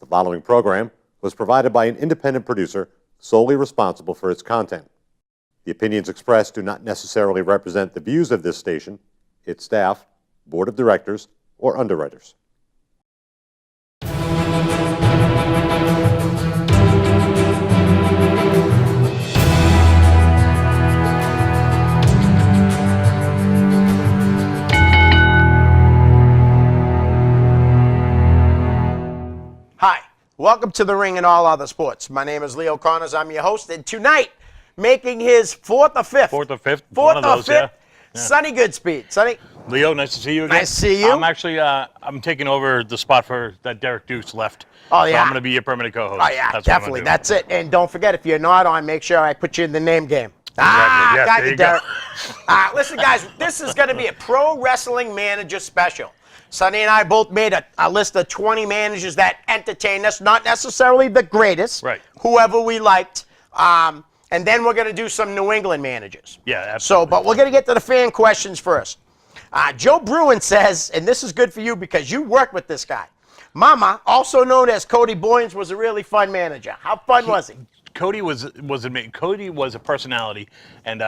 The following program was provided by an independent producer solely responsible for its content. The opinions expressed do not necessarily represent the views of this station, its staff, board of directors, or underwriters. Hi, welcome to The Ring and All Other Sports. My name is Leo Connors. I'm your host, and tonight, making his fourth or fifth. Yeah. Sonny Goodspeed. Sonny. Leo, nice to see you again. Nice to see you. I'm actually, I'm taking over the spot that Derek Dukes left. Oh, yeah. So I'm going to be your permanent co-host. Oh, yeah, That's definitely. That's it. And don't forget, if you're not on, make sure I put you in the name game. Exactly. Yes, got there you, you go. Derek. Listen, guys, this is going to be a pro wrestling manager special. Sonny and I both made a list of 20 managers that entertained us, not necessarily the greatest, Right. Whoever we liked. And then we're going to do some New England managers. Yeah, absolutely. But we're going to get to the fan questions first. Joe Bruin says, and this is good for you because you worked with this guy. Mama, also known as Cody Boyens, was a really fun manager. How fun was he? Cody was amazing. Cody was a personality, and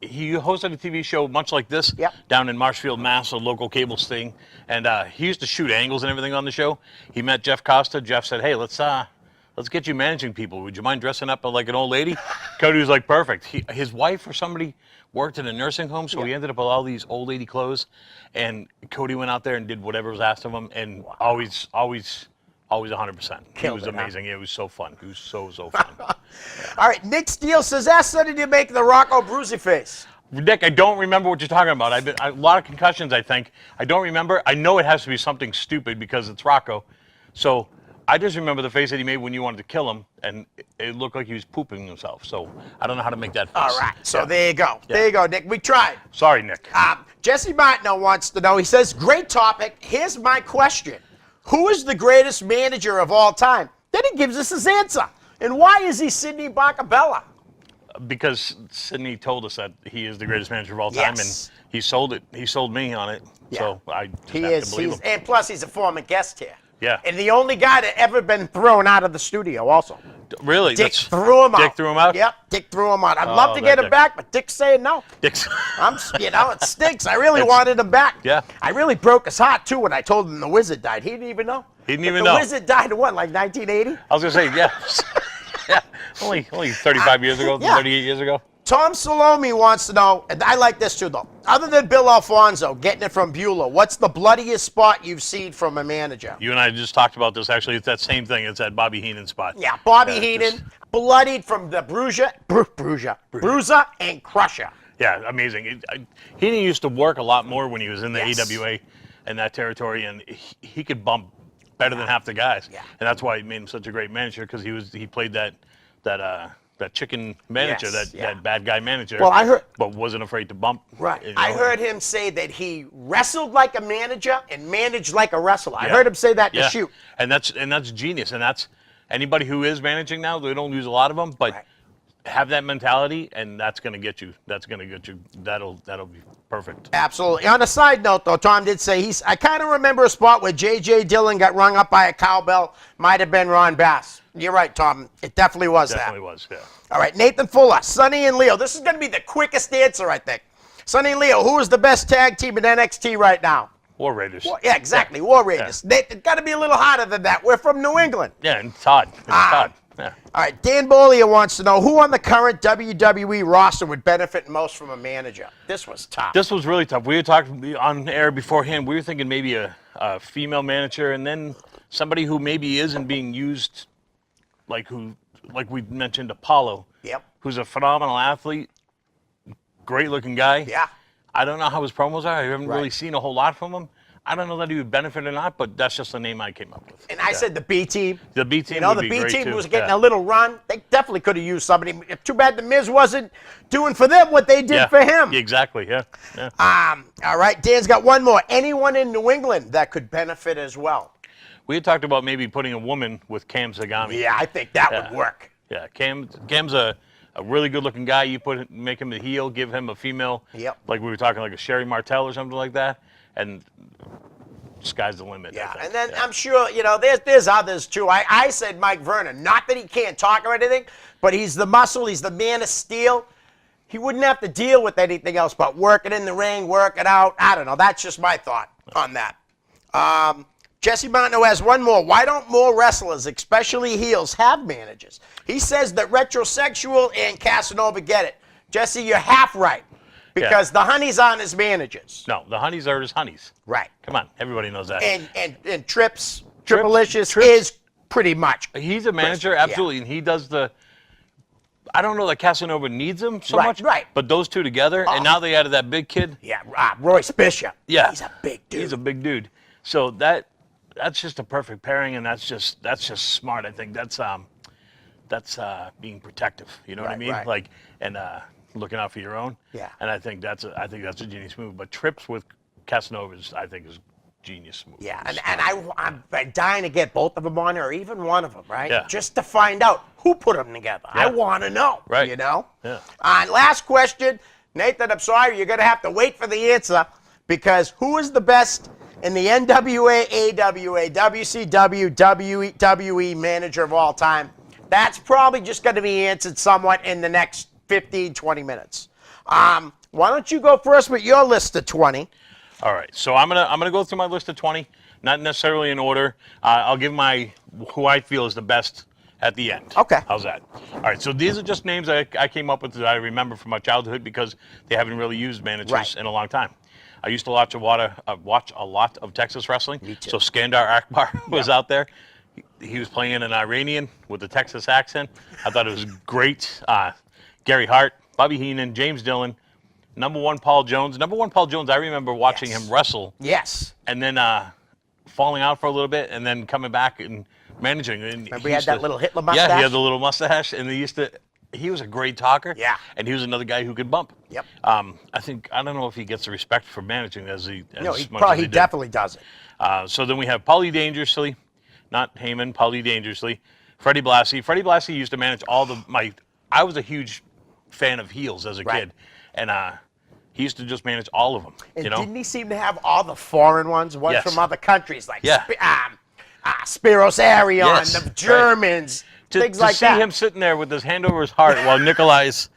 he hosted a TV show much like this down in Marshfield, Mass, a local cable sting. And he used to shoot angles and everything on the show. He met Jeff Costa. Jeff said, "Hey, let's get you managing people. Would you mind dressing up like an old lady?" Cody was like, "Perfect." His wife or somebody worked in a nursing home, so he ended up with all these old lady clothes. And Cody went out there and did whatever was asked of him, and always 100%. He was amazing. It was so fun. He was so fun. All right, Nick Steele says, ask Sonny to make the Rocco Bruzy face. Nick, I don't remember what you're talking about. A lot of concussions, I think. I don't remember. I know it has to be something stupid because it's Rocco. So I just remember the face that he made when you wanted to kill him, and it looked like he was pooping himself. So I don't know how to make that face. All right, so there you go. Yeah. There you go, Nick. We tried. Sorry, Nick. Jesse Martineau wants to know, he says, great topic. Here's my question. Who is the greatest manager of all time? Then he gives us his answer. And why is he Sidney Barcabella? Because Sidney told us that he is the greatest manager of all time, and he sold it. He sold me on it. Yeah. So I just have to believe him. And plus, he's a former guest here. Yeah. And the only guy that ever been thrown out of the studio also. Really? Dick threw him out. Dick threw him out? Yep, Dick threw him out. I'd love to get him back, but Dick's saying no. Dick's. It stinks. I really wanted him back. Yeah. I really broke his heart, too, when I told him the Wizard died. He didn't even know. He didn't even know. The Wizard died in what, like 1980? I was going to say, yeah. Yeah. Only 35 years ago, 38 years ago. Tom Salome wants to know, and I like this too, though. Other than Bill Alfonso getting it from Beulah, what's the bloodiest spot you've seen from a manager? You and I just talked about this. Actually, it's that same thing. It's that Bobby Heenan spot. Yeah, Bobby Heenan, bloodied from the bruiser and crusher. Yeah, amazing. Heenan used to work a lot more when he was in the AWA and that territory, and he could bump better than half the guys. Yeah. And that's why it made him such a great manager, because he played that chicken manager, that bad guy manager. Well, I heard, but wasn't afraid to bump. Right. You know? I heard him say that he wrestled like a manager and managed like a wrestler. I heard him say that to shoot. And that's genius. And that's anybody who is managing now. They don't use a lot of them, but have that mentality, and that's going to get you. That'll be perfect. Absolutely. On a side note, though, Tom did say I kind of remember a spot where J.J. Dillon got rung up by a cowbell. Might have been Ron Bass. You're right, Tom. It definitely was that. Definitely was, yeah. All right, Nathan Fuller, Sonny and Leo. This is going to be the quickest answer, I think. Sonny and Leo, who is the best tag team in NXT right now? War Raiders. Yeah, exactly. War Raiders. Yeah. It's got to be a little harder than that. We're from New England. Yeah, and Todd. Todd. Yeah. All right, Dan Bolia wants to know, who on the current WWE roster would benefit most from a manager? This was tough. This was really tough. We had talked on air beforehand. We were thinking maybe a female manager, and then somebody who maybe isn't being used, like we mentioned, Apollo. Yep. Who's a phenomenal athlete, great-looking guy. Yeah. I don't know how his promos are. I haven't really seen a whole lot from him. I don't know that he would benefit or not, but that's just the name I came up with. And I said the B team. The B team. The B team was getting a little run. They definitely could have used somebody. Too bad the Miz wasn't doing for them what they did for him. Exactly. Yeah. All right. Dan's got one more. Anyone in New England that could benefit as well? We had talked about maybe putting a woman with Cam Zagami. Yeah, I think that would work. Yeah, Cam's a really good-looking guy. You make him the heel, give him a female. Yep. Like we were talking, like a Sherry Martel or something like that, and sky's the limit. Yeah, I think. and then I'm sure, there's others too. I said Mike Vernon. Not that he can't talk or anything, but he's the muscle. He's the man of steel. He wouldn't have to deal with anything else but working in the ring, working out. I don't know. That's just my thought on that. Jesse Martineau has one more. Why don't more wrestlers, especially heels, have managers? He says that Retrosexual and Casanova get it. Jesse, you're half right. Because the honeys aren't his managers. No, the honeys are his honeys. Right. Come on, everybody knows that. And Triplicious is pretty much. He's a manager, absolutely, and he does the. I don't know that Casanova needs him so much. Right. But those two together, and now they added that big kid. Yeah, Royce Bishop. Yeah. He's a big dude. He's a big dude. So that's just a perfect pairing, and that's just smart. I think that's being protective. You know what I mean? Right. Like looking out for your own. Yeah. And I think that's a genius move. But trips with Casanova is genius move. Yeah, and I'm dying to get both of them on, or even one of them, right? Yeah. Just to find out who put them together. Yeah. I want to know. Right. Yeah. Last question, Nathan. I'm sorry, you're gonna have to wait for the answer because who is the best in the NWA, AWA, WCW, WWE manager of all time? That's probably just going to be answered somewhat in the next 15, 20 minutes. Why don't you go first with your list of 20? All right, so I'm gonna go through my list of 20, not necessarily in order. I'll give who I feel is the best at the end. Okay. How's that? All right, so these are just names I came up with that I remember from my childhood because they haven't really used managers in a long time. I used to watch a lot of Texas wrestling. Me too. So Skandar Akbar was out there. He was playing an Iranian with a Texas accent. I thought it was great. Gary Hart, Bobby Heenan, James Dillon. Number one, Paul Jones. I remember watching him wrestle. Yes. And then falling out for a little bit and then coming back and managing. And remember he had that little Hitler mustache? Yeah, he had the little mustache. And he was a great talker. Yeah. And he was another guy who could bump. Yep. I don't know if he gets the respect for managing as he much as he did. definitely does it. So then we have Paulie Dangerously, not Heyman, Paulie Dangerously. Freddie Blassie. Freddie Blassie used to manage I was a huge fan of heels as a kid. And he used to just manage all of them. And you know? didn't he seem to have all the foreign ones from other countries, like Spiros Arion, the Germans, things like that? To see him sitting there with his hand over his heart while Nikolai's,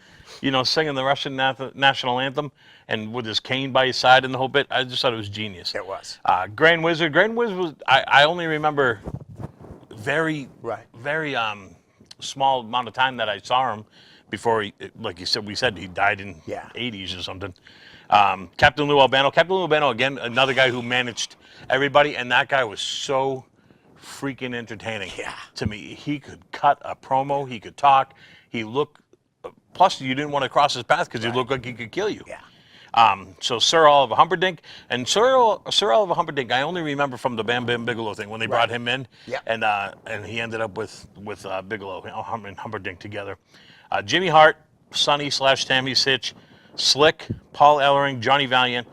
singing the Russian national anthem and with his cane by his side and the whole bit, I just thought it was genius. It was. Grand Wizard. Grand Wizard was, I only remember very small amount of time that I saw him before he, like you said, he died in 80s or something. Captain Lou Albano. Captain Lou Albano, again, another guy who managed everybody, and that guy was so freaking entertaining to me. He could cut a promo. He could talk. He looked, plus you didn't want to cross his path because he looked like he could kill you. Yeah. So Sir Oliver Humperdinck. And Sir Oliver Humperdinck, I only remember from the Bam Bam Bigelow thing when they brought him in. Yeah. And he ended up with Bigelow and Humperdinck together. Jimmy Hart, Sonny / Tammy Sitch, Slick, Paul Ellering, Johnny Valiant,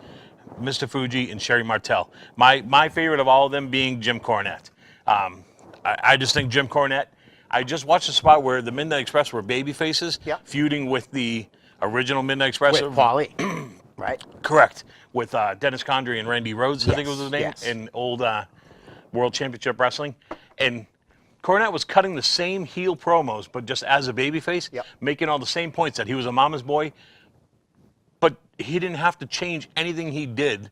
Mr. Fuji, and Sherry Martel. My favorite of all of them being Jim Cornette. I just think Jim Cornette, I just watched a spot where the Midnight Express were baby faces feuding with the original Midnight Express. With Paulie, right? Correct. With Dennis Condrey and Randy Rhoads, I think was his name, in old World Championship Wrestling. And Cornette was cutting the same heel promos, but just as a babyface, making all the same points that he was a mama's boy, but he didn't have to change anything he did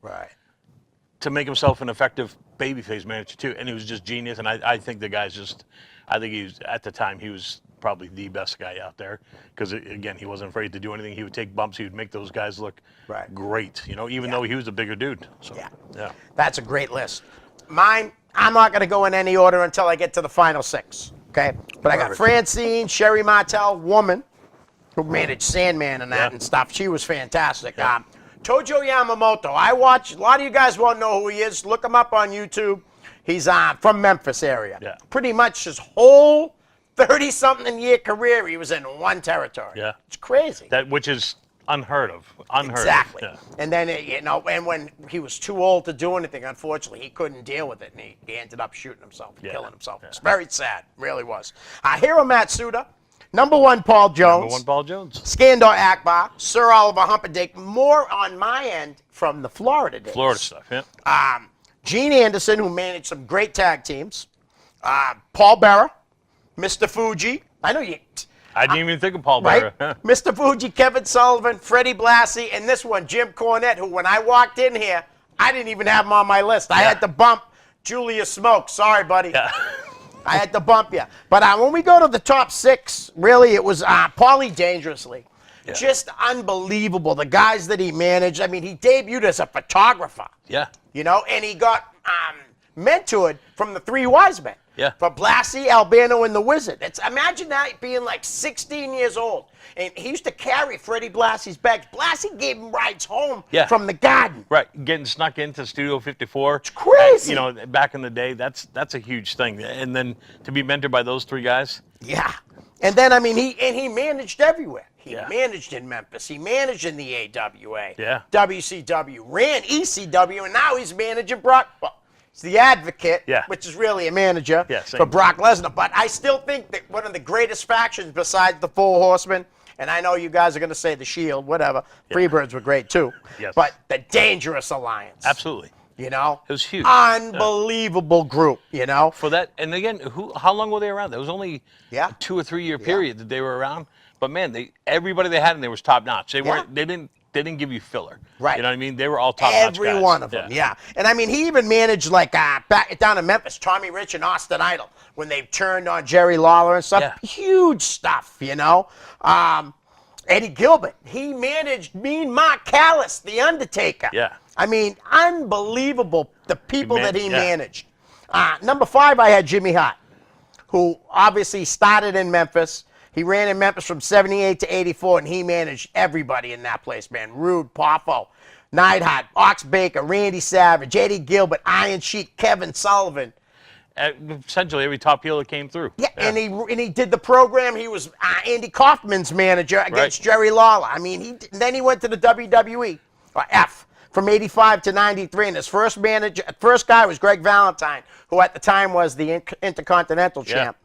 to make himself an effective babyface manager too. And he was just genius. And I think the guy's just, I think he was, at the time, he was probably the best guy out there because, again, he wasn't afraid to do anything. He would take bumps. He would make those guys look great, even though he was a bigger dude. So, That's a great list. Mine, I'm not going to go in any order until I get to the final 6, okay? But I got Francine, Sherry Martel, woman, who managed Sandman and that and stuff. She was fantastic. Tojo Yamamoto, I watch, a lot of you guys won't know who he is. Look him up on YouTube. He's from Memphis area. Yeah. Pretty much his whole 30-something year career, he was in one territory. Yeah. It's crazy. Which is unheard of. Exactly. Yeah. And then, and when he was too old to do anything, unfortunately, he couldn't deal with it, and he ended up shooting himself, killing himself. Yeah. It's very sad. Really was. Hiro Matsuda, number 1, Paul Jones. Number 1, Paul Jones. Skandar Akbar, Sir Oliver Humperdinck. More on my end from the Florida days. Florida stuff, yeah. Gene Anderson, who managed some great tag teams. Paul Bearer, Mr. Fuji. I know you. I didn't even think of Paul Right? Bearer. Mr. Fuji, Kevin Sullivan, Freddie Blassie, and this one, Jim Cornette, who when I walked in here, I didn't even have him on my list. I had to bump Julius Smoke. Sorry, buddy. Yeah. I had to bump you. But when we go to the top 6, really, it was Paulie Dangerously. Yeah. Just unbelievable. The guys that he managed. I mean, he debuted as a photographer. Yeah. You know, and he got mentored from the 3 Wise Men. Yeah. For Blassie, Albano, and the Wizard. Imagine that being like 16 years old. And he used to carry Freddie Blassie's bags. Blassie gave him rides home from the Garden. Right, getting snuck into Studio 54. It's crazy. You know, back in the day, that's a huge thing. And then to be mentored by those 3 guys. Yeah. And then, I mean, he managed everywhere. He managed in Memphis. He managed in the AWA. Yeah. WCW. Ran ECW. And now he's managing Brock. Well, he's the Advocate, which is really a manager for Brock Lesnar. But I still think that one of the greatest factions besides the Four Horsemen, and I know you guys are going to say the Shield, whatever. Freebirds were great too. Yes. But the Dangerous Alliance. Absolutely. You know? It was huge. Unbelievable group, you know? For that, and again, how long were they around? There was only a 2 or 3 year period that they were around. But man, everybody they had in there was top notch. They weren't. They didn't give you filler. Right. You know what I mean? They were all top notch guys. Every one of them, yeah. And I mean, he even managed like back down in Memphis, Tommy Rich and Austin Idol when they turned on Jerry Lawler and stuff. Yeah. Huge stuff, you know. Eddie Gilbert, he managed Mean Mark Callis, The Undertaker. Yeah. I mean, unbelievable the people that he managed. Number 5, I had Jimmy Hart, who obviously started in Memphis. He ran in Memphis from 78 to 84, and he managed everybody in that place, man. Rude, Poffo, Neidhart, Ox Baker, Randy Savage, Eddie Gilbert, Iron Sheik, Kevin Sullivan. Essentially every top heel that came through. Yeah, and he did the program. He was Andy Kaufman's manager against Jerry Lawler. I mean, then he went to the WWE, or F, from 85 to 93. And his first guy was Greg Valentine, who at the time was the Intercontinental champ.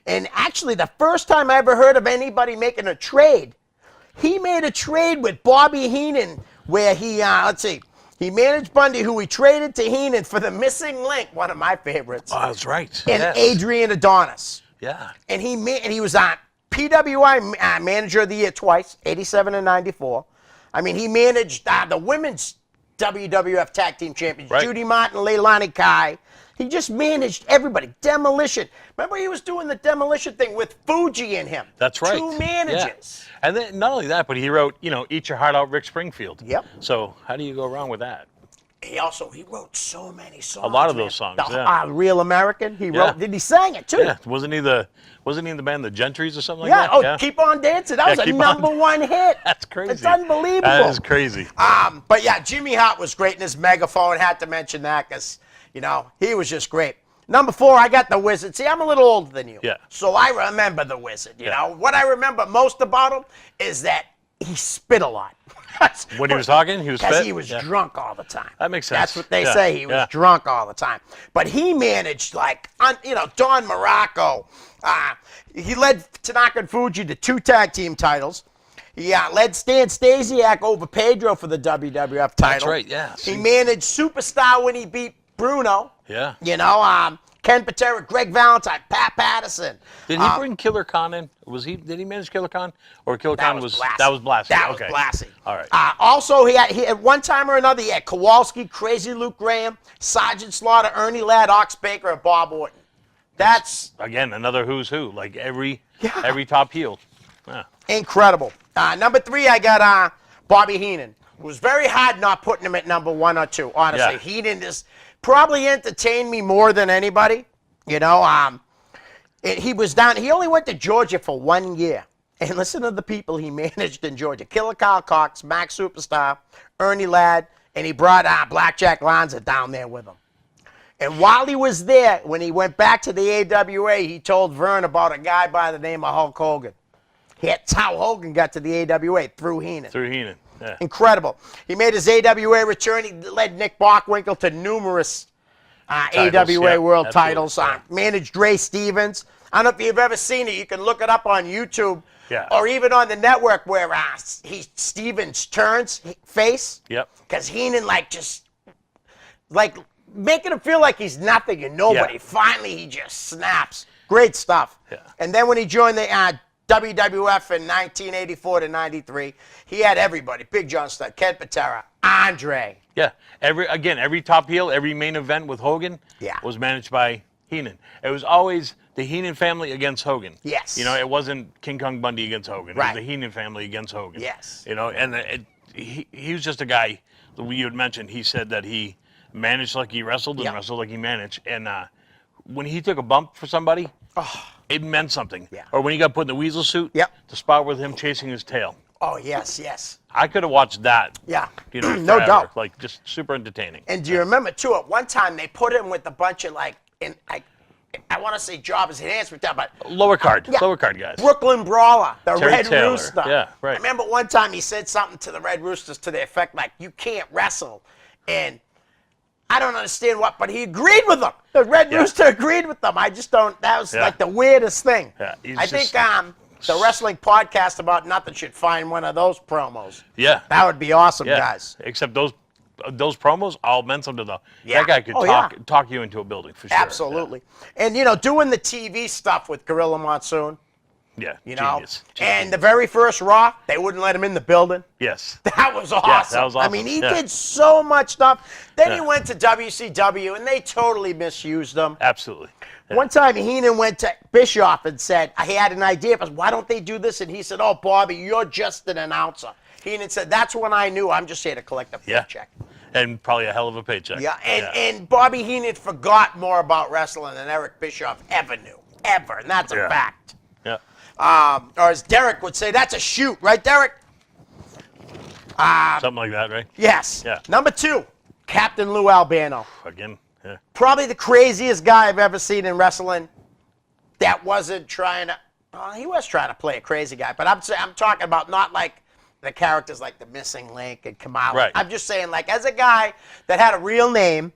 And actually, the first time I ever heard of anybody making a trade, he made a trade with Bobby Heenan, where he, he managed Bundy, who he traded to Heenan for the missing link, one of my favorites. Oh, that's right. And Adrian Adonis. Yeah. And he was on PWI Manager of the Year twice, 87 and 94. I mean, he managed the women's WWF Tag Team Champions, Judy Martin, Leilani Kai. He just managed everybody. Demolition. Remember he was doing the Demolition thing with Fuji in him. That's right. 2 managers. Yeah. And then not only that, but he wrote, Eat Your Heart Out, Rick Springfield. Yep. So how do you go wrong with that? He wrote so many songs. A lot of those songs, Real American, he wrote. He sang it too. Yeah. Wasn't he in the band The Gentrys or something like that? Yeah. Keep on Dancing. That was a number 1 hit. That's crazy. It's unbelievable. That is crazy. But yeah, Jimmy Hart was great in his megaphone. Had to mention that because, he was just great. Number 4, I got the Wizard. See, I'm a little older than you. Yeah. So I remember the Wizard, you know. What I remember most about him is that he spit a lot. When he was talking, he was spit? Because he was drunk all the time. That makes sense. That's what they say. He was drunk all the time. But he managed, Don Morocco. He led Tanaka and Fuji to 2 tag team titles. He led Stan Stasiak over Pedro for the WWF title. That's right, yeah. He managed Superstar when he beat Bruno. Yeah. Ken Patera, Greg Valentine, Pat Patterson. Did he bring Killer Khan in? Did he manage Killer Khan? Or Killer Khan was Blassie. That was Blassie. That okay. was Blassie. All right. Also, he at one time or another, he had Kowalski, Crazy Luke Graham, Sergeant Slaughter, Ernie Ladd, Ox Baker, and Bob Orton. That's again another who's who. Like every top heel. Yeah. Incredible. Number 3, I got Bobby Heenan. It was very hard not putting him at number 1 or 2. Honestly, Yeah. Heenan is probably entertained me more than anybody. He was down. He only went to Georgia for 1 year. And listen to the people he managed in Georgia: Killer Kyle Cox, Max Superstar, Ernie Ladd, and he brought Blackjack Lanza down there with him. And while he was there, when he went back to the AWA, he told Vern about a guy by the name of Hulk Hogan. That's how Hogan got to the AWA, through Heenan. Yeah. Incredible. He made his AWA return. He led Nick Bockwinkel to numerous AWA world titles. Managed Ray Stevens. I don't know if you've ever seen it. You can look it up on YouTube or even on the network where Stevens turns face. Yep. Because Heenan making him feel like he's nothing and nobody. Yeah. Finally, he just snaps. Great stuff. Yeah. And then when he joined the WWF in 1984 to 93, he had everybody. Big John Studd, Ken Patera, Andre. Yeah. Every top heel, every main event with Hogan was managed by Heenan. It was always the Heenan family against Hogan. Yes. You know, it wasn't King Kong Bundy against Hogan. Right. It was the Heenan family against Hogan. Yes. You know, and he was just a guy, you had mentioned, he said that he managed like he wrestled and wrestled like he managed. And when he took a bump for somebody, it meant something. Yeah. Or when he got put in the weasel suit, the spot with him chasing his tail. Oh, yes, yes. I could have watched that. Yeah. You know, No forever. doubt. Like, just super entertaining. And do you remember, too, at one time they put him with a bunch of, like, I want to say jobbers and hands with that, but Lower card guys. Brooklyn Brawler, the Terry Red Taylor. Rooster. Yeah, right. I remember one time he said something to the Red Roosters to the effect like, you can't wrestle. And I don't understand what, but he agreed with them. The Red Rooster agreed with them. I just don't, that was like the weirdest thing. Yeah, I think the wrestling podcast about nothing should find one of those promos. Yeah. That would be awesome, guys. Except those promos all meant something to them. Yeah. That guy could talk you into a building for sure. Absolutely. And, you know, doing the TV stuff with Gorilla Monsoon. Yeah, You know, genius. and the very first Raw, they wouldn't let him in the building. Yes. That was awesome. Yeah, that was awesome. I mean, he did so much stuff. Then he Yeah. went to WCW, and they totally misused him. Absolutely. Yeah. One time, Heenan went to Bischoff and said, he had an idea, but why don't they do this? And he said, oh, Bobby, you're just an announcer. Heenan said, that's when I knew I'm just here to collect a paycheck. And probably a hell of a paycheck. Yeah, and Bobby Heenan forgot more about wrestling than Eric Bischoff ever knew. Ever. And that's a fact. Yeah. Or as Derek would say, that's a shoot, right, Derek? Something like that, right? Yes. Yeah. Number 2, Captain Lou Albano. Again, yeah. Probably the craziest guy I've ever seen in wrestling that wasn't trying to, he was trying to play a crazy guy, but I'm talking about not like the characters like the Missing Link and Kamala. Right. I'm just saying, like, as a guy that had a real name,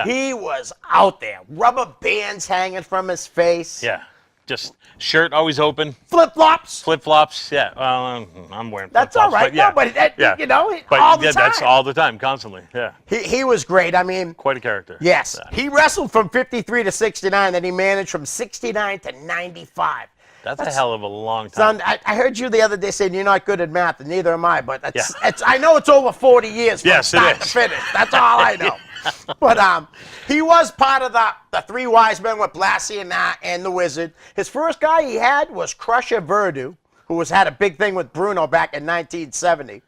he was out there. Rubber bands hanging from his face. Yeah. Just shirt always open. Flip-flops. Flip-flops. Yeah. Well, I'm wearing flip-flops. That's all right. But yeah. No, but that, you know, But all the time. that's all the time, constantly. Yeah. He was great. I mean, Quite a character. yes. Yeah. He wrestled from 53 to 69, then he managed from 69 to 95. That's a hell of a long time. Son, I heard you the other day saying you're not good at math, and neither am I, but I know it's over 40 years from start to finish. That's all I know. But he was part of the Three Wise Men with Blassie and the Wizard. His first guy he had was Crusher Verdu, who had a big thing with Bruno back in 1970.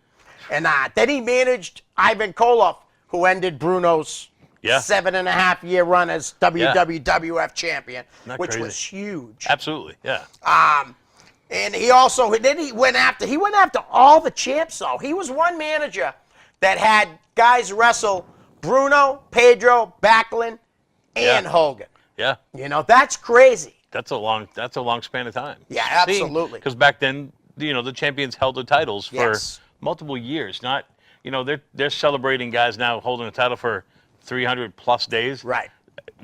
And then he managed Ivan Koloff, who ended Bruno's 7.5-year run as WWF champion, which was huge. Absolutely, yeah. And he also went after all the champs though. He was one manager that had guys wrestle Bruno, Pedro, Backlund, and Hogan. Yeah. You know, that's crazy. That's a long span of time. Yeah, absolutely. Because back then, you know, the champions held the titles for multiple years. Not, you know, they're celebrating guys now holding the title for 300 plus days. Right.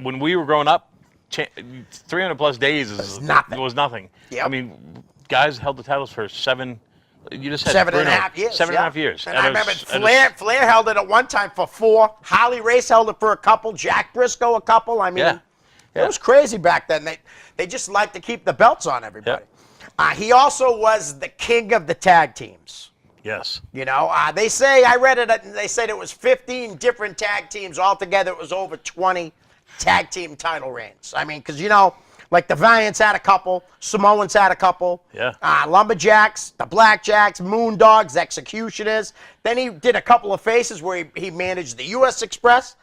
When we were growing up, 300 plus days was nothing. Yep. I mean, guys held the titles for 7. You just said 7.5 years. 7.5 years. And I remember Flair held it at one time for 4. Harley Race held it for a couple. Jack Briscoe a couple. I mean, it was crazy back then. They just liked to keep the belts on everybody. He also was the king of the tag teams. Yes. You know, they say, I read it, they said it was 15 different tag teams. Altogether, it was over 20 tag team title reigns. I mean, because, you know, like the Valiants had a couple, Samoans had a couple, Lumberjacks, the Blackjacks, Moondogs, Executioners. Then he did a couple of faces where he managed the U.S. Express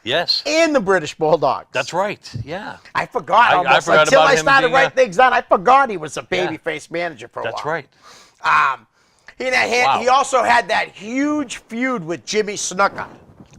and the British Bulldogs. That's right, yeah. I forgot almost. Until I started writing things down, I forgot he was a babyface manager for a while. That's right. He also had that huge feud with Jimmy Snuka,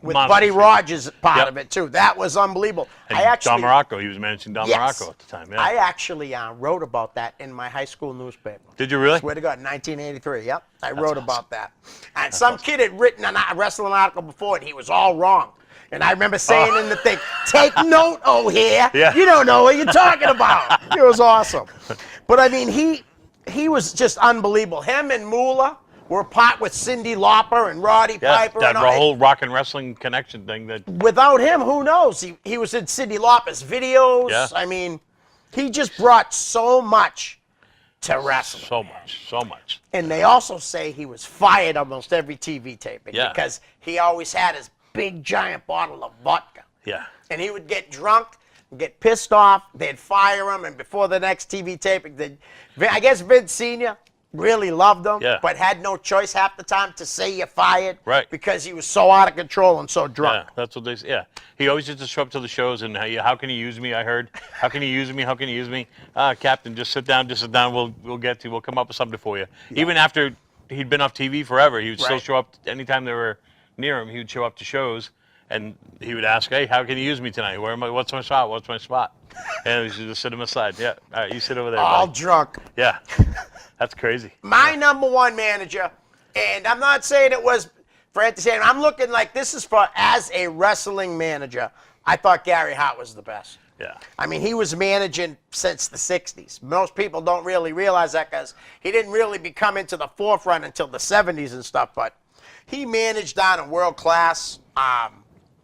with Monster Buddy feud. Rogers part of it too. That was unbelievable. And Don Morocco, he was managing Don Morocco at the time. Yeah. I actually wrote about that in my high school newspaper. Did you really? Swear to God, 1983. Yep, I wrote about that. And some kid had written a wrestling article before, and he was all wrong. And I remember saying in the thing, "Take note, here. You don't know what you're talking about." It was awesome. But I mean, he was just unbelievable. Him and Moolah were part with Cyndi Lauper and Roddy Yeah, Piper. that and all, whole rock and wrestling connection thing. That without him, who knows? He was in Cyndi Lauper's videos. Yeah. I mean, he just brought so much to wrestling. so much, so much. And they also say he was fired almost every TV taping Yeah. because he always had his big giant bottle of vodka. Yeah. And he would get drunk, get pissed off, they'd fire him, and before the next TV taping, I guess Vince Sr. really loved him, Yeah. but had no choice half the time to say you're fired, Right. because he was so out of control and so Yeah, drunk. that's what they say. Yeah, he always used to show up to the shows and how can you use me? I heard. How can you use me? How can you use me? Captain, just sit down. Just sit down. We'll come up with something for you. Even after he'd been off TV forever, he would still Right. show up anytime they were near him. He would show up to shows and he would ask, "Hey, how can you use me tonight? Where am I? What's my spot? What's my spot?" And he should just sit him aside. Yeah, all right, you sit over there. All buddy. drunk. Yeah, that's crazy. My number one manager, and I'm not saying it was for entertainment. I'm looking like this is for as a wrestling manager. I thought Gary Hart was the best. Yeah. I mean, he was managing since the 60s. Most people don't really realize that because he didn't really become into the forefront until the 70s and stuff, but he managed down in world class.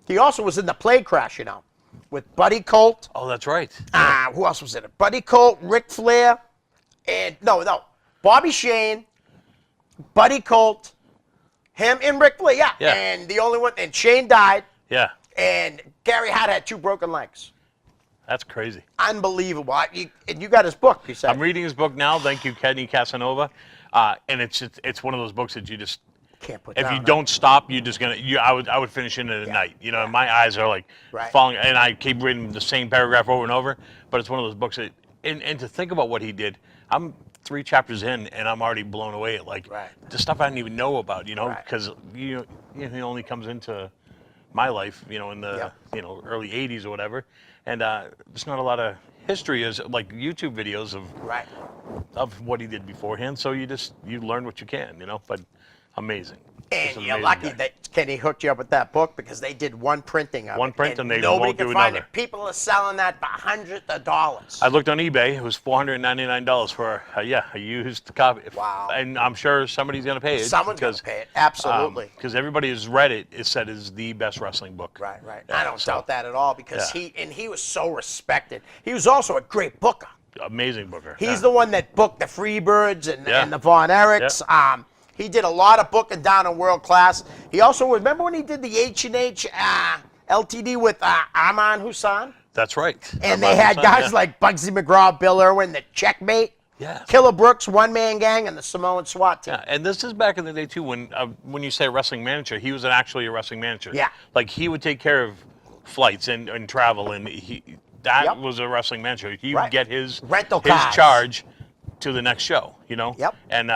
He also was in the Plane Crash, with Buddy Colt. Oh, that's right. Who else was in it? Buddy Colt, Ric Flair, and Bobby Shane, Buddy Colt, him and Ric Flair. Yeah. And the only one, and Shane died, Yeah, and Gary Hart had 2 broken legs. that's crazy. Unbelievable. And you got his book, you said. I'm reading his book now. Thank you, Kenny Casanova. And it's one of those books that you just Can't put if down, you huh? don't stop, you're just gonna. I would finish it in a night. My eyes are like Right. falling, and I keep reading the same paragraph over and over. But it's one of those books that, and to think about what he did, I'm 3 chapters in, and I'm already blown away at like Right. the stuff I didn't even know about. Right. Because he only comes into my life, in the early '80s or whatever, and there's not a lot of history as like YouTube videos Right. of what he did beforehand. So you learn what you can, But amazing. And Just an you're amazing lucky guy. that Kenny hooked you up with that book because they did one printing of One it. print and they nobody won't could do find another. it. People are selling that for hundreds of dollars. I looked on eBay. It was $499 for a used copy. Wow. And I'm sure somebody's gonna pay it. Someone's going to pay it. Absolutely. Because everybody who's read it, it said is the best wrestling book. Right. Yeah, I don't so, doubt that at all because Yeah. he was so respected. He was also a great booker. Amazing booker. He's the one that booked the Freebirds and the Von Erichs. Yeah. He did a lot of booking down in world class. He also, remember when he did the H&H LTD with Arman Hassan? That's right. And they had guys like Bugsy McGraw, Bill Irwin, the Checkmate, Yeah. Killer Brooks, One Man Gang, and the Samoan SWAT team. Yeah, and this is back in the day too when you say wrestling manager, he was actually a wrestling manager. Yeah. Like he would take care of flights and travel, and that Yep. was a wrestling manager. He Right. would get his Rental his cars. charge to the next show. Yep. And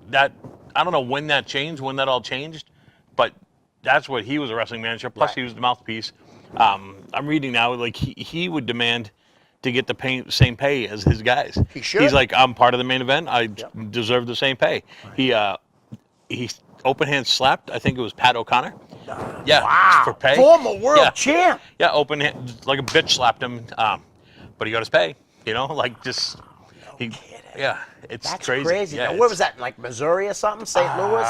that I don't know when that changed, when that all changed, but that's what he was a wrestling manager. Plus Right. he was the mouthpiece. I'm reading now like he would demand to get the same pay as his guys. He should. He's like, I'm part of the main event. I deserve the same pay. He open hand slapped. I think it was Pat O'Connor. Yeah, Wow. for pay. Former world Yeah. champ. Yeah, open hand, like a bitch slapped him. But he got his pay. Like just kidding. Yeah, it's That's crazy. crazy. Yeah, Now, where was that? Like Missouri or something? St. Louis?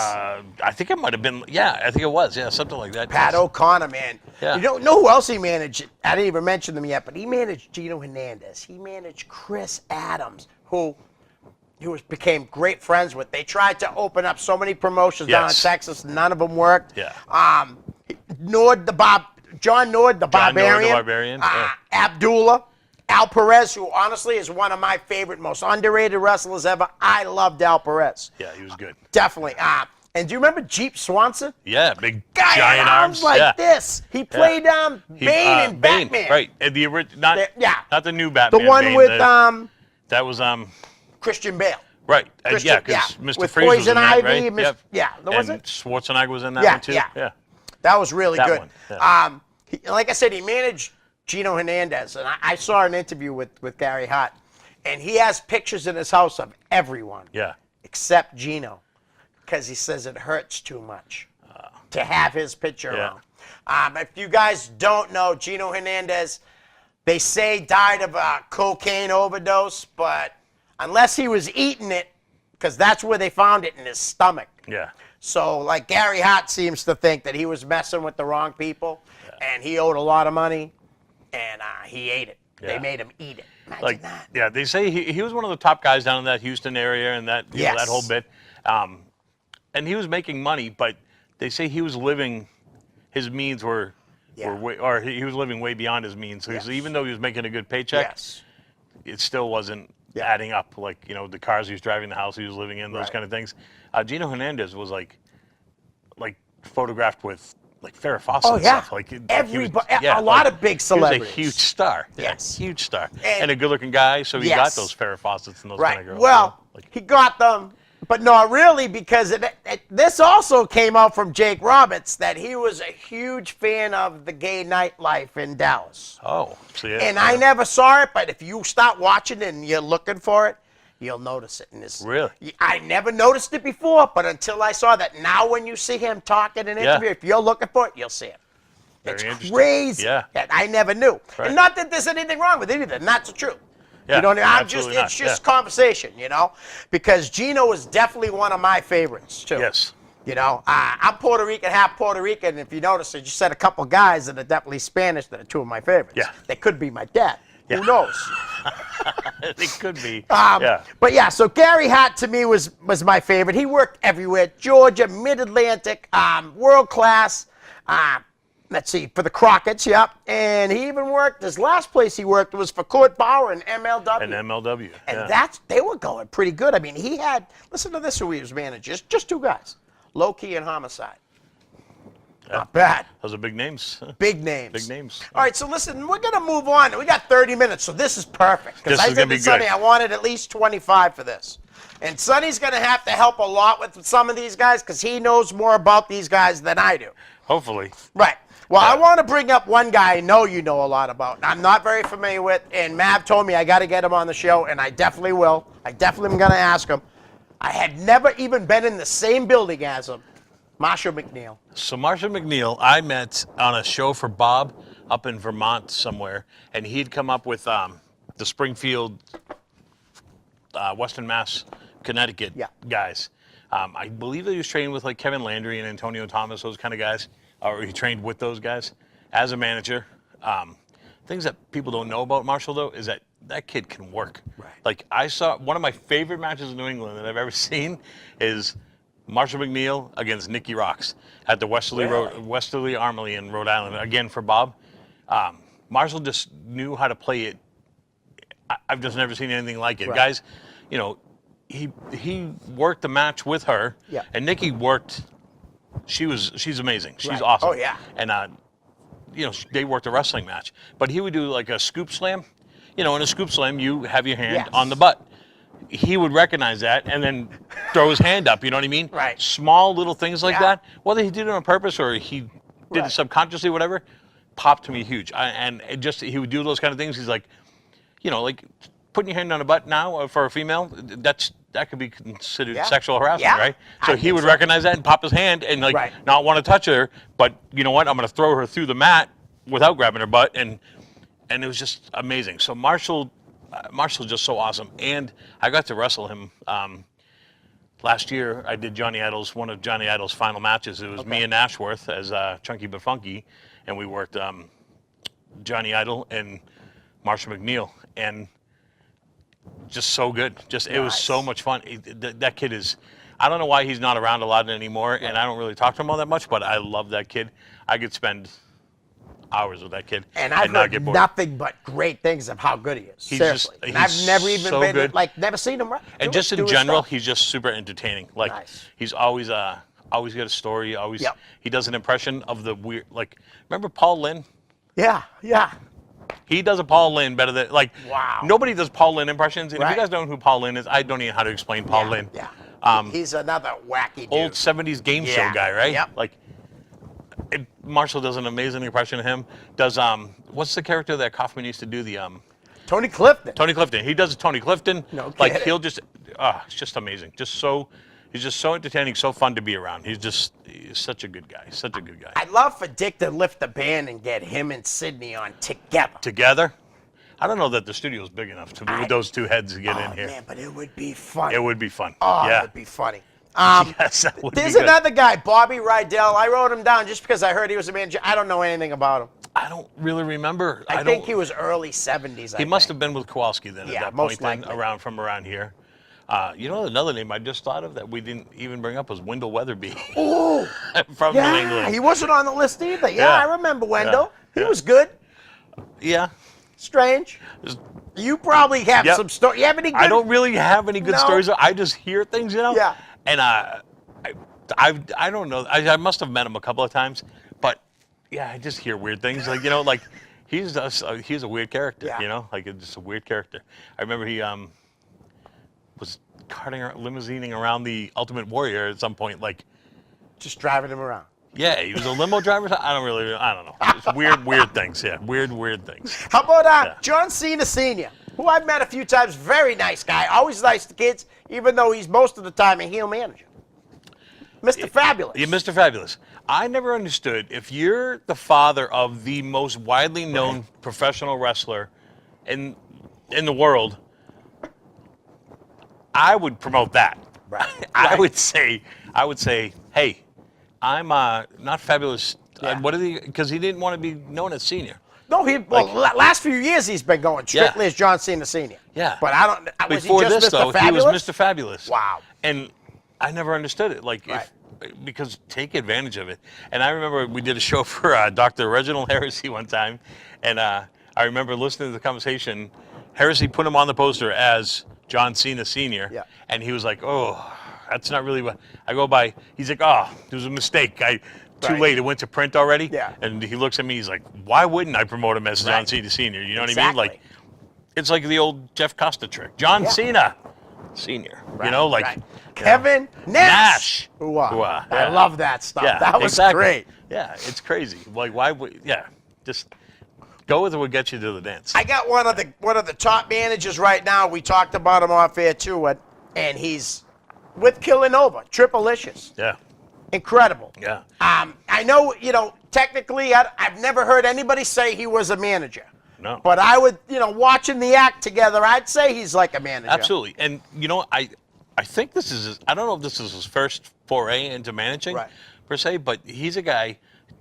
I think it might have been. Yeah, I think it was. Yeah, something like that. Pat O'Connor, man. Yeah. You don't know who else he managed? I didn't even mention them yet, but he managed Gino Hernandez. He managed Chris Adams, who became great friends with. They tried to open up so many promotions down in Yes. Texas. None of them worked. Yeah. John Nord, the Barbarian. Barbarian, yeah. Abdullah. Al Perez, who honestly is one of my favorite, most underrated wrestlers ever. I loved Al Perez. Yeah, he was good. Definitely. And do you remember Jeep Swanson? Yeah, big Guy had giant arms. like yeah. this. He played Bane in Bane, Batman. right? And not the new Batman. The one Bane, with that was Christian Bale. right. Christian- Yeah, because yeah, Mr. with Freeze was Poison in that, Ivy, right? Mis- Yep. yeah, was and it? Schwarzenegger was in that Yeah, one too. yeah. Yeah. That was really That good. one, yeah. Like I said, he managed Gino Hernandez, and I saw an interview with Gary Hart, and he has pictures in his house of everyone Yeah. except Gino, because he says it hurts too much to have his picture Yeah. around. If you guys don't know, Gino Hernandez, they say died of a cocaine overdose, but unless he was eating it, because that's where they found it in his stomach. Yeah. So, like, Gary Hart seems to think that he was messing with the wrong people, and he owed a lot of money, and he ate it. They made him eat it. Imagine that. Yeah, they say he was one of the top guys down in that Houston area and that you know, that whole bit. And he was making money, but they say he was living, his means were way, or he was living way beyond his means. So even though he was making a good paycheck, it still wasn't adding up. Like, you know, the cars he was driving, the house he was living in, those kind of things. Gino Hernandez was like photographed with like Farrah Fawcett and stuff. Like everybody, a lot of big celebrities. He was a huge star. Yes, huge star, and a good-looking guy. So he got those Farrah Fawcett's and those kind of girls. Well, he got them, but not really, because this also came out from Jake Roberts that he was a huge fan of the gay nightlife in Dallas. Oh, see it. And I never saw it, but if you start watching and you're looking for it, you'll notice it in this. Really? I never noticed it before, but until I saw that. Now when you see him talking in an interview, if you're looking for it, you'll see it. Very it's crazy. Yeah. I never knew. Right. And not that there's anything wrong with it either. Not the truth. Yeah, you know, it's just conversation, you know, because Gino is definitely one of my favorites too. Yes. You know, I'm Puerto Rican, half Puerto Rican. If you notice, I just said a couple guys that are definitely Spanish that are two of my favorites. Yeah. They could be my dad. Who knows? It could be. But yeah, so Gary Hart to me was my favorite. He worked everywhere: Georgia, Mid-Atlantic, world class. Let's see, for the Crockett's, and he even worked. His last place he worked was for Court Bauer in MLW. And MLW. And they were going pretty good. I mean, he had. Listen to this: who he was managing? Just two guys, Low Key and Homicide. Not bad. Those are big names. Big names. Big names. All right, so listen, we're going to move on. We got 30 minutes, so this is perfect. Because I said to Sonny, I wanted at least 25 for this. And Sonny's going to have to help a lot with some of these guys because he knows more about these guys than I do. Hopefully. Right. Well, I want to bring up one guy I know you know a lot about. I'm not very familiar with, and Mav told me I got to get him on the show, and I definitely will. I definitely am going to ask him. I had never even been in the same building as him. Marshall McNeil. So Marshall McNeil, I met on a show for Bob up in Vermont somewhere, and he'd come up with the Springfield, Western Mass, Connecticut guys. I believe that he was training with like Kevin Landry and Antonio Thomas, those kind of guys, or he trained with those guys as a manager. Things that people don't know about Marshall, though, is that kid can work. Right. Like, I saw one of my favorite matches in New England that I've ever seen is Marshall McNeil against Nicky Rocks at the Westerly Armory in Rhode Island, again for Bob. Marshall just knew how to play it. I've just never seen anything like it. Right. Guys, you know, he worked the match with her, and Nicky worked. She's amazing. She's awesome. Oh, yeah. And you know, they worked a wrestling match, but he would do like a scoop slam. You know, in a scoop slam, you have your hand on the butt. He would recognize that and then throw his hand up, you know what I mean? Right. Small little things like that, whether he did it on purpose or he did it subconsciously, whatever, popped to me huge. And it just, he would do those kind of things. He's like, you know, like putting your hand on a butt now for a female, that could be considered sexual harassment, right? So he would recognize that and pop his hand and like not want to touch her, but you know what? I'm going to throw her through the mat without grabbing her butt, and it was just amazing. So Marshall's just so awesome, and I got to wrestle him last year. I did one of Johnny Idol's final matches. It was me and Ashworth as Chunky but Funky, and we worked Johnny Idol and Marshall McNeil, and just so good. It was so much fun. That kid is, I don't know why he's not around a lot anymore, and I don't really talk to him all that much, but I love that kid. I could spend hours with that kid and I've not heard get bored. Nothing but great things of how good he is. Seriously. He's I've never even so been good. never seen him. And just in general, he's just super entertaining. Like he's always got a story. Always he does an impression of the weird. Like, remember Paul Lynn? Yeah. He does a Paul Lynn better than nobody does Paul Lynn impressions. And if you guys don't know who Paul Lynn is, I don't even know how to explain Paul Lynn. Yeah. He's another wacky dude. Old 70s game show guy, right? Yep. Like, Marshall does an amazing impression of him. Does what's the character that Kaufman used to do? The Tony Clifton. Tony Clifton. He does a Tony Clifton. No like kidding. he'll just it's just amazing. He's just so entertaining, so fun to be around. He's such a good guy. Such a good guy. I'd love for Dick to lift the band and get him and Sydney on together. Together? I don't know that the studio's big enough with those two heads to get in here. Man, but it would be funny. It would be fun. Oh, yeah. it would be funny. Yes, that would There's be good. another guy, Bobby Rydell. I wrote him down just because I heard he was a manager. I don't know anything about him. I don't really remember. I think he was early 70s. He must have been with Kowalski then at that most point, likely. then, from around here. You know, another name I just thought of that we didn't even bring up was Wendell Weatherby. Oh, from New England. he wasn't on the list either. Yeah, I remember Wendell. Yeah. He was good. Yeah. Strange. You probably have some story. You have any good? I don't really have any good No. stories. I just hear things, you know? Yeah. And I don't know. I must have met him a couple of times, but yeah, I just hear weird things. Like, you know, like he's a weird character, you know? Like, it's just a weird character. I remember he was limousining around the Ultimate Warrior at some point, like. Just driving him around. Yeah, he was a limo driver. I don't know. It's weird things. Yeah, weird things. How about John Cena Sr., who I've met a few times. Very nice guy. Always nice to kids, even though he's most of the time a heel manager. Mr. Fabulous. Yeah, Mr. Fabulous. I never understood if you're the father of the most widely known professional wrestler in the world, I would promote that. Right. I would say, hey, I'm not Fabulous. What did he? Because he didn't want to be known as Senior. No, last few years he's been going strictly as John Cena Sr. Yeah. But I don't. Was Before he just this, Mr. though, Fabulous? he was Mr. Fabulous. Wow. And I never understood it. Like, because take advantage of it. And I remember we did a show for Dr. Reginald Heresy one time, and I remember listening to the conversation. Heresy put him on the poster as John Cena Sr. And he was like, "Oh, that's not really what I go by." He's like, "Oh, there was a mistake. Too late. It went to print already." Yeah. And he looks at me. He's like, "Why wouldn't I promote him as John Cena Sr.?" You know what I mean? Like, it's like the old Jeff Costa trick. John Cena Sr. You know, like Kevin Nash. I love that stuff. Yeah, that was exactly. great. Yeah, it's crazy. Like, why would? Yeah, just go with it. What gets you to the dance. I got one of the top managers right now. We talked about him off air too, and he's with Killanova, Triplicious. Yeah. Incredible. Yeah. I know, technically, I've never heard anybody say he was a manager. No. But I would, watching the act together, I'd say he's like a manager. Absolutely. And, I think this is, I don't know if this is his first foray into managing, per se, but he's a guy,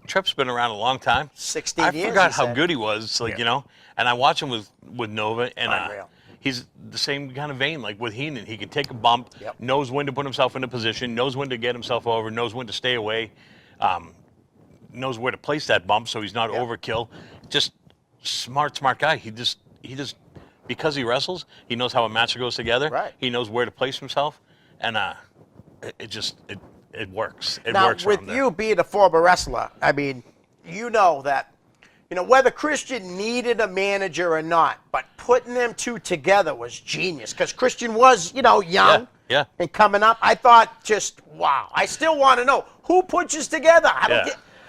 Tripp's been around a long time. 16 years. I forgot how good he was, and I watch him with Nova, and Unreal. he's the same kind of vein, like with Heenan. He can take a bump, knows when to put himself in a position, knows when to get himself over, knows when to stay away, knows where to place that bump so he's not overkill. Just smart guy. He just because he wrestles, he knows how a match goes together. Right. He knows where to place himself, and it works. It now, works. with you being a former wrestler, I mean, that, whether Christian needed a manager or not, but putting them two together was genius because Christian was, young and coming up. I thought just, wow. I still want to know who puts us together.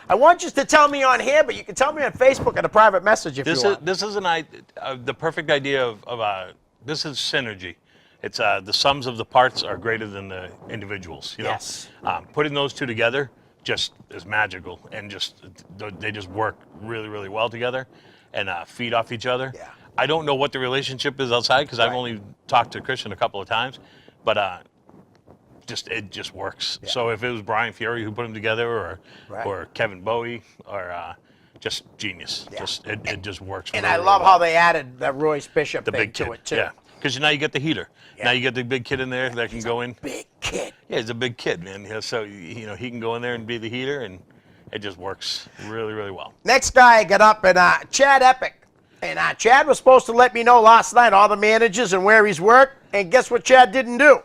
I want you to tell me on here, but you can tell me on Facebook in a private message if you want. This is the perfect idea of this is synergy. It's the sums of the parts are greater than the individuals. Yes. Putting those two together just is magical, and they just work really, really well together, and feed off each other. Yeah. I don't know what the relationship is outside because I've only talked to Christian a couple of times, but it just works. Yeah. So if it was Brian Fury who put them together, or Kevin Bowie, or just genius. Yeah. It just works. And really, I love really how they added the Royce Bishop the thing big kid. to it too. Yeah. Because now you get the heater. Yeah. Now you get the big kid in there that can go in. Big kid. Yeah, he's a big kid, man. Yeah, so he can go in there and be the heater, and it just works really, really well. Next guy I got up, and Chad Epic. And Chad was supposed to let me know last night all the managers and where he's worked, and guess what Chad didn't do?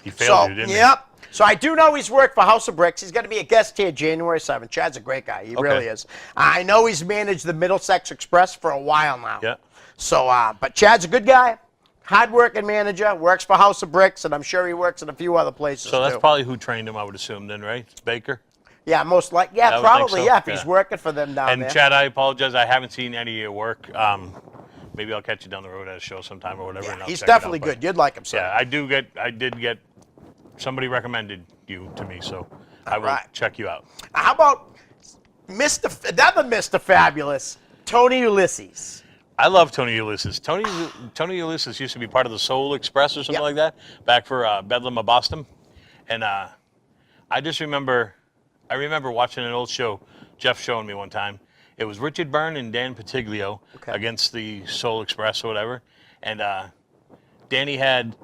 He failed you, didn't he? Yep. So I do know he's worked for House of Bricks. He's going to be a guest here January 7th. Chad's a great guy. He really is. I know he's managed the Middlesex Express for a while now. Yeah. So, but Chad's a good guy. Hard-working manager, works for House of Bricks, and I'm sure he works in a few other places, So that's probably who trained him, I would assume, then, right? It's Baker? Yeah, most likely. Yeah, I would probably, think so. if he's working for them down there. And Chad, I apologize. I haven't seen any of your work. Maybe I'll catch you down the road at a show sometime or whatever. Yeah, and I'll he's check it out, definitely good. You'd like him, sir. Yeah, I did get, somebody recommended you to me, so I will check you out. How about another Mr. Fabulous, Tony Ulysses? I love Tony Ulysses. Tony Ulysses used to be part of the Soul Express or something like that, back for Bedlam of Boston. And I remember watching an old show, Jeff showing me one time. It was Richard Byrne and Dan Patiglio against the Soul Express or whatever. And Danny had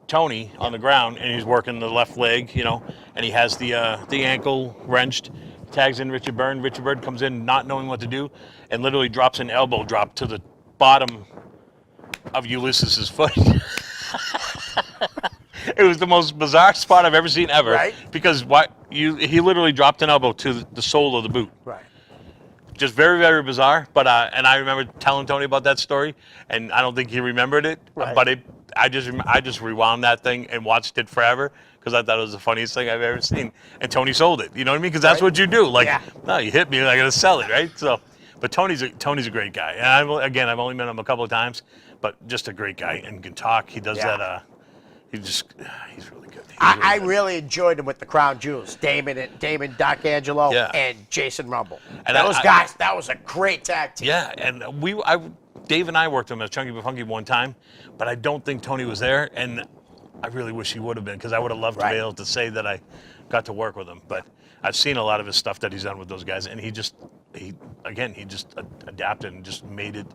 Tony on the ground, and he's working the left leg, and he has the ankle wrenched. Tags in Richard Byrne. Richard Byrne comes in not knowing what to do, and literally drops an elbow drop to the bottom of Ulysses's foot. It was the most bizarre spot I've ever seen ever. Right. Because he literally dropped an elbow to the sole of the boot. Right. Just very, very bizarre. But and I remember telling Tony about that story, and I don't think he remembered it. Right. But I just rewound that thing and watched it forever because I thought it was the funniest thing I've ever seen. And Tony sold it. You know what I mean? Because that's what you do. Like, no, you hit me, I got to sell it, right? So, but Tony's a great guy. And I've only met him a couple of times, but just a great guy and can talk. He does that. He's really good. I really enjoyed him with the Crown Jewels, Damon D'Angelo and Jason Rumble. And those guys, that was a great tag team. Yeah, and Dave and I worked him as Chunky But Funky one time, but I don't think Tony was there, and I really wish he would have been because I would have loved to be able to say that I got to work with him. But I've seen a lot of his stuff that he's done with those guys, and he just adapted and just made it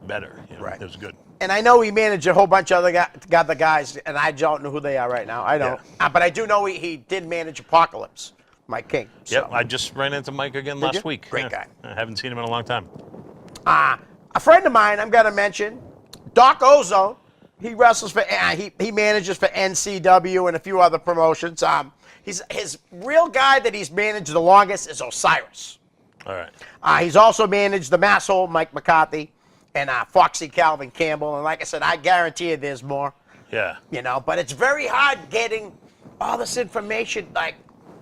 better. Right. It was good. And I know he managed a whole bunch of other guys, and I don't know who they are right now. I don't. Yeah. But I do know he did manage Apocalypse, Mike King. So. Yep, I just ran into Mike again last week. Great guy. I haven't seen him in a long time. A friend of mine, I'm going to mention, Doc Ozone. He wrestles for, he manages for NCW and a few other promotions. His real guy that he's managed the longest is Osiris. All right. He's also managed the Masshole, Mike McCarthy, and Foxy Calvin Campbell. And like I said, I guarantee you there's more. Yeah. But it's very hard getting all this information. Like,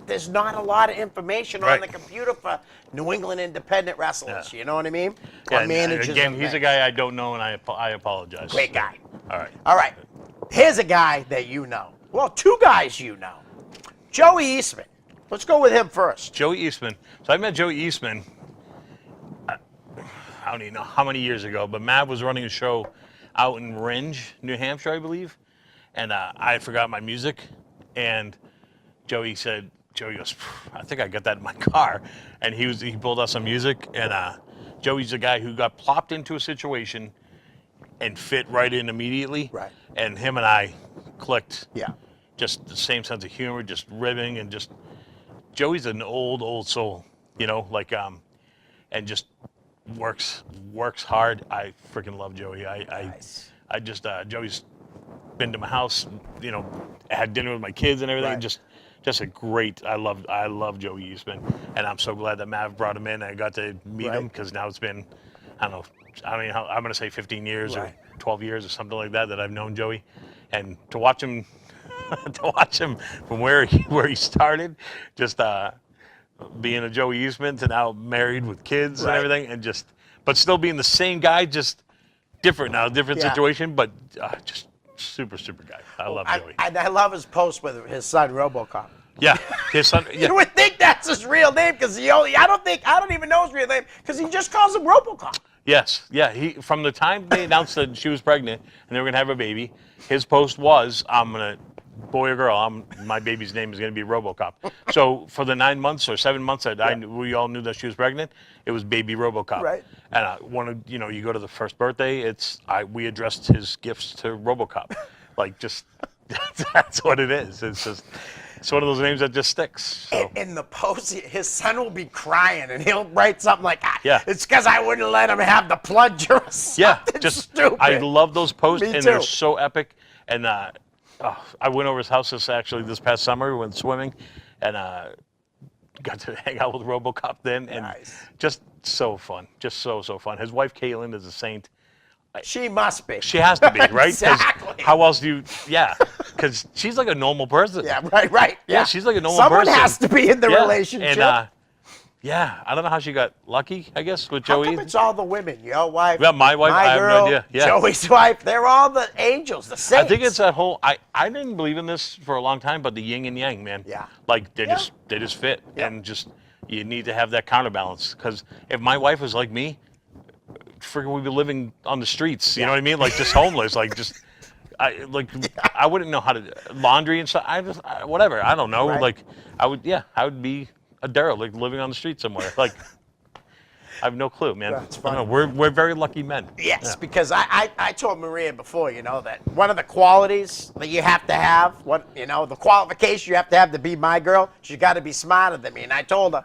there's not a lot of information on the computer for New England independent wrestlers. You know what I mean? Yeah, again, he's a guy I don't know, and I apologize. Great guy. All right. Here's a guy that you know. Well, two guys you know. Joey Eastman. Let's go with him first. Joey Eastman. So I met Joey Eastman, I don't even know how many years ago, but Matt was running a show out in Rindge, New Hampshire, I believe, and I forgot my music, and Joey goes, I think I got that in my car, and he pulled out some music, and Joey's a guy who got plopped into a situation and fit right in immediately. Right. And him and I clicked. Yeah. Just the same sense of humor, just ribbing, and just Joey's an old soul, and just works hard. I freaking love Joey. Nice. I just Joey's been to my house, had dinner with my kids and everything. Right. Just a great. I love Joey Eastman, and I'm so glad that Mav brought him in. I got to meet him because now it's been, I don't know. I mean, I'm going to say 15 years or 12 years or something like that I've known Joey, and to watch him from where he started, just being a Joey Eastman to now married with kids and everything, and but still being the same guy, just different now, different situation, but just super guy. I love Joey. I love his post with his son RoboCop. Yeah, his son. Yeah. You would think that's his real name because I don't even know his real name because he just calls him RoboCop. Yes, yeah. He from the time they announced that she was pregnant and they were gonna have a baby, his post was, boy or girl, my baby's name is gonna be RoboCop. So for the 9 months or 7 months that we all knew that she was pregnant, it was baby RoboCop. Right. And you go to the first birthday, we addressed his gifts to RoboCop, that's what it is. It's one of those names that just sticks. So. In the post, his son will be crying, and he'll write something like, it's because I wouldn't let him have the plunger or something stupid. I love those posts, Me and too. they're so epic. And I went over his house this past summer. We went swimming, and got to hang out with RoboCop then. And just so fun. Just so fun. His wife, Caitlin, is a saint. She must be. She has to be, right? Exactly. How else do you, because she's like a normal person. Yeah, right. Yeah, she's like a normal person. Someone has to be in the relationship. And, I don't know how she got lucky, I guess, with How Joey. come it's all the women? Your wife, Yeah, my wife, I have girl, no idea. Yeah. Joey's wife, they're all the angels, the saints. I think it's that whole, I didn't believe in this for a long time, but the yin and yang, man. Yeah. Like, they just fit. Yeah. And you need to have that counterbalance. Because if my wife was like me, freaking we'd be living on the streets. You know what I mean? Like just homeless, like just. I wouldn't know how to laundry and stuff. Whatever. I don't know. Right. Like I would be a derelict living on the street somewhere. Like I have no clue, man. That's funny. We're very lucky men. Yes, because I told Maria before, that one of the qualities that you have to have, the qualification you have to be my girl, she got to be smarter than me. And I told her,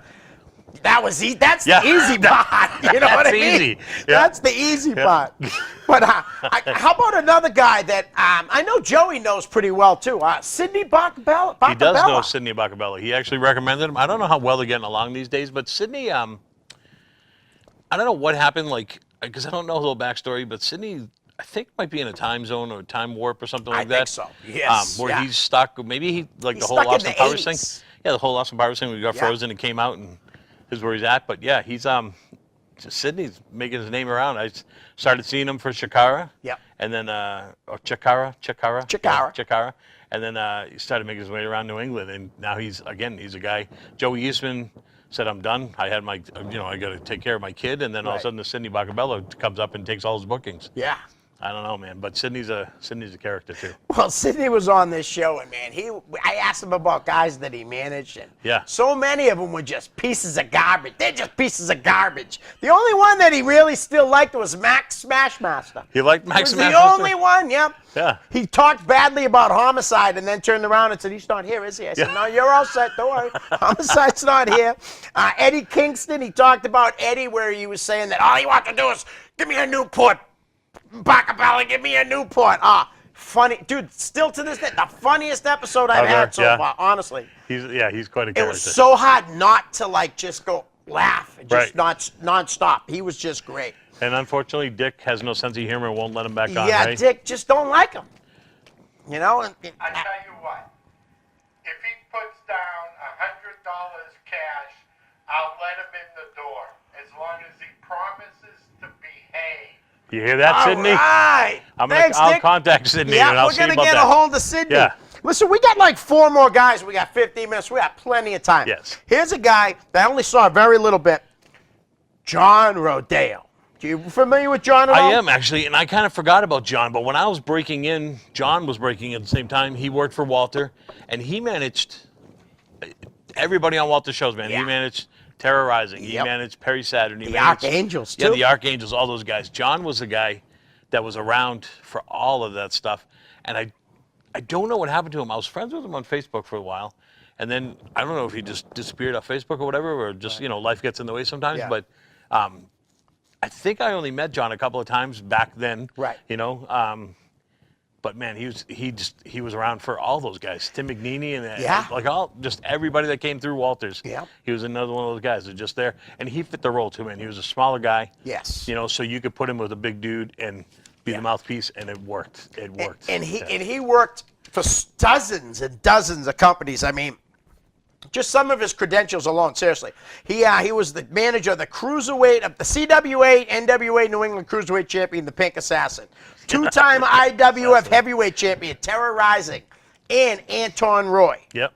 that's the easy part. You know what I mean? Easy. Yeah. That's the easy part. But how about another guy that I know Joey knows pretty well too? Sidney Bacabella. He does know Sidney Bacabella. He actually recommended him. I don't know how well they're getting along these days, but Sidney, I don't know what happened, because I don't know the whole backstory, but Sidney, I think, might be in a time zone or a time warp or something like that. I think so. Yes. Where he's stuck. Maybe he's the whole stuck in Austin the Powers 80s. thing. Yeah, the whole Austin Powers thing. We got frozen and came out and is where he's at. But yeah, he's Sidney's making his name around. I started seeing him for Chikara. Yep. And then Chikara. Yeah, Chikara. And then he started making his way around New England, and now he's a guy. Joey Eastman said, "I'm done. I had I got to take care of my kid," and then all of a sudden, the Sidney Bacabella comes up and takes all his bookings. Yeah. I don't know, man, but Sidney's a character too. Well, Sidney was on this show, and man, I asked him about guys that he managed, and so many of them were just pieces of garbage. They're just pieces of garbage. The only one that he really still liked was Max Smashmaster. He liked Max Smashmaster? The only one, yep. Yeah. He talked badly about Homicide, and then turned around and said, "He's not here, is he?" I said, "No, you're all set. Don't worry. Homicide's not here." Eddie Kingston, he talked about Eddie, where he was saying that all he wanted to do is give me a Newport. Bacabella, give me a Newport. Funny. Dude, still to this day, the funniest episode I've had so far, honestly. He's quite a character. It was so hard not to, just go laugh and just non-stop. He was just great. And unfortunately, Dick has no sense of humor and won't let him back on, Yeah, right? Dick just don't like him. And, I tell you what, if he puts down $100 cash, I'll let him in the door, as long as he promises to behave. You hear that, Sidney? All right. I'll contact Sidney and I'll see about that. We're going to get a hold of Sidney. Yeah. Listen, we got 4 more guys. We got 15 minutes. We got plenty of time. Yes. Here's a guy that I only saw a very little bit. John Rodale. Are you familiar with John at all? I am, actually, and I kind of forgot about John, but when I was breaking in, John was breaking in at the same time. He worked for Walter, and he managed everybody on Walter's shows, man. Yeah. He managed Terrorizing. He managed Perry Saturn. The Archangels, too. Yeah, the Archangels, all those guys. John was the guy that was around for all of that stuff. And I don't know what happened to him. I was friends with him on Facebook for a while. And then I don't know if he just disappeared off Facebook or whatever, or just, life gets in the way sometimes. Yeah. But I think I only met John a couple of times back then. Right. But man, he was around for all those guys, Tim McNeely and just everybody that came through Walters. Yeah. He was another one of those guys that was just there, and he fit the role too, man. He was a smaller guy. Yes. So you could put him with a big dude and be the mouthpiece, and it worked. It worked. And he worked for dozens and dozens of companies. I mean, just some of his credentials alone, seriously. He was the manager of the Cruiserweight, of the CWA, NWA New England Cruiserweight Champion, the Pink Assassin. 2-time IWF Heavyweight Champion, Terrorizing, and Anton Roy. Yep.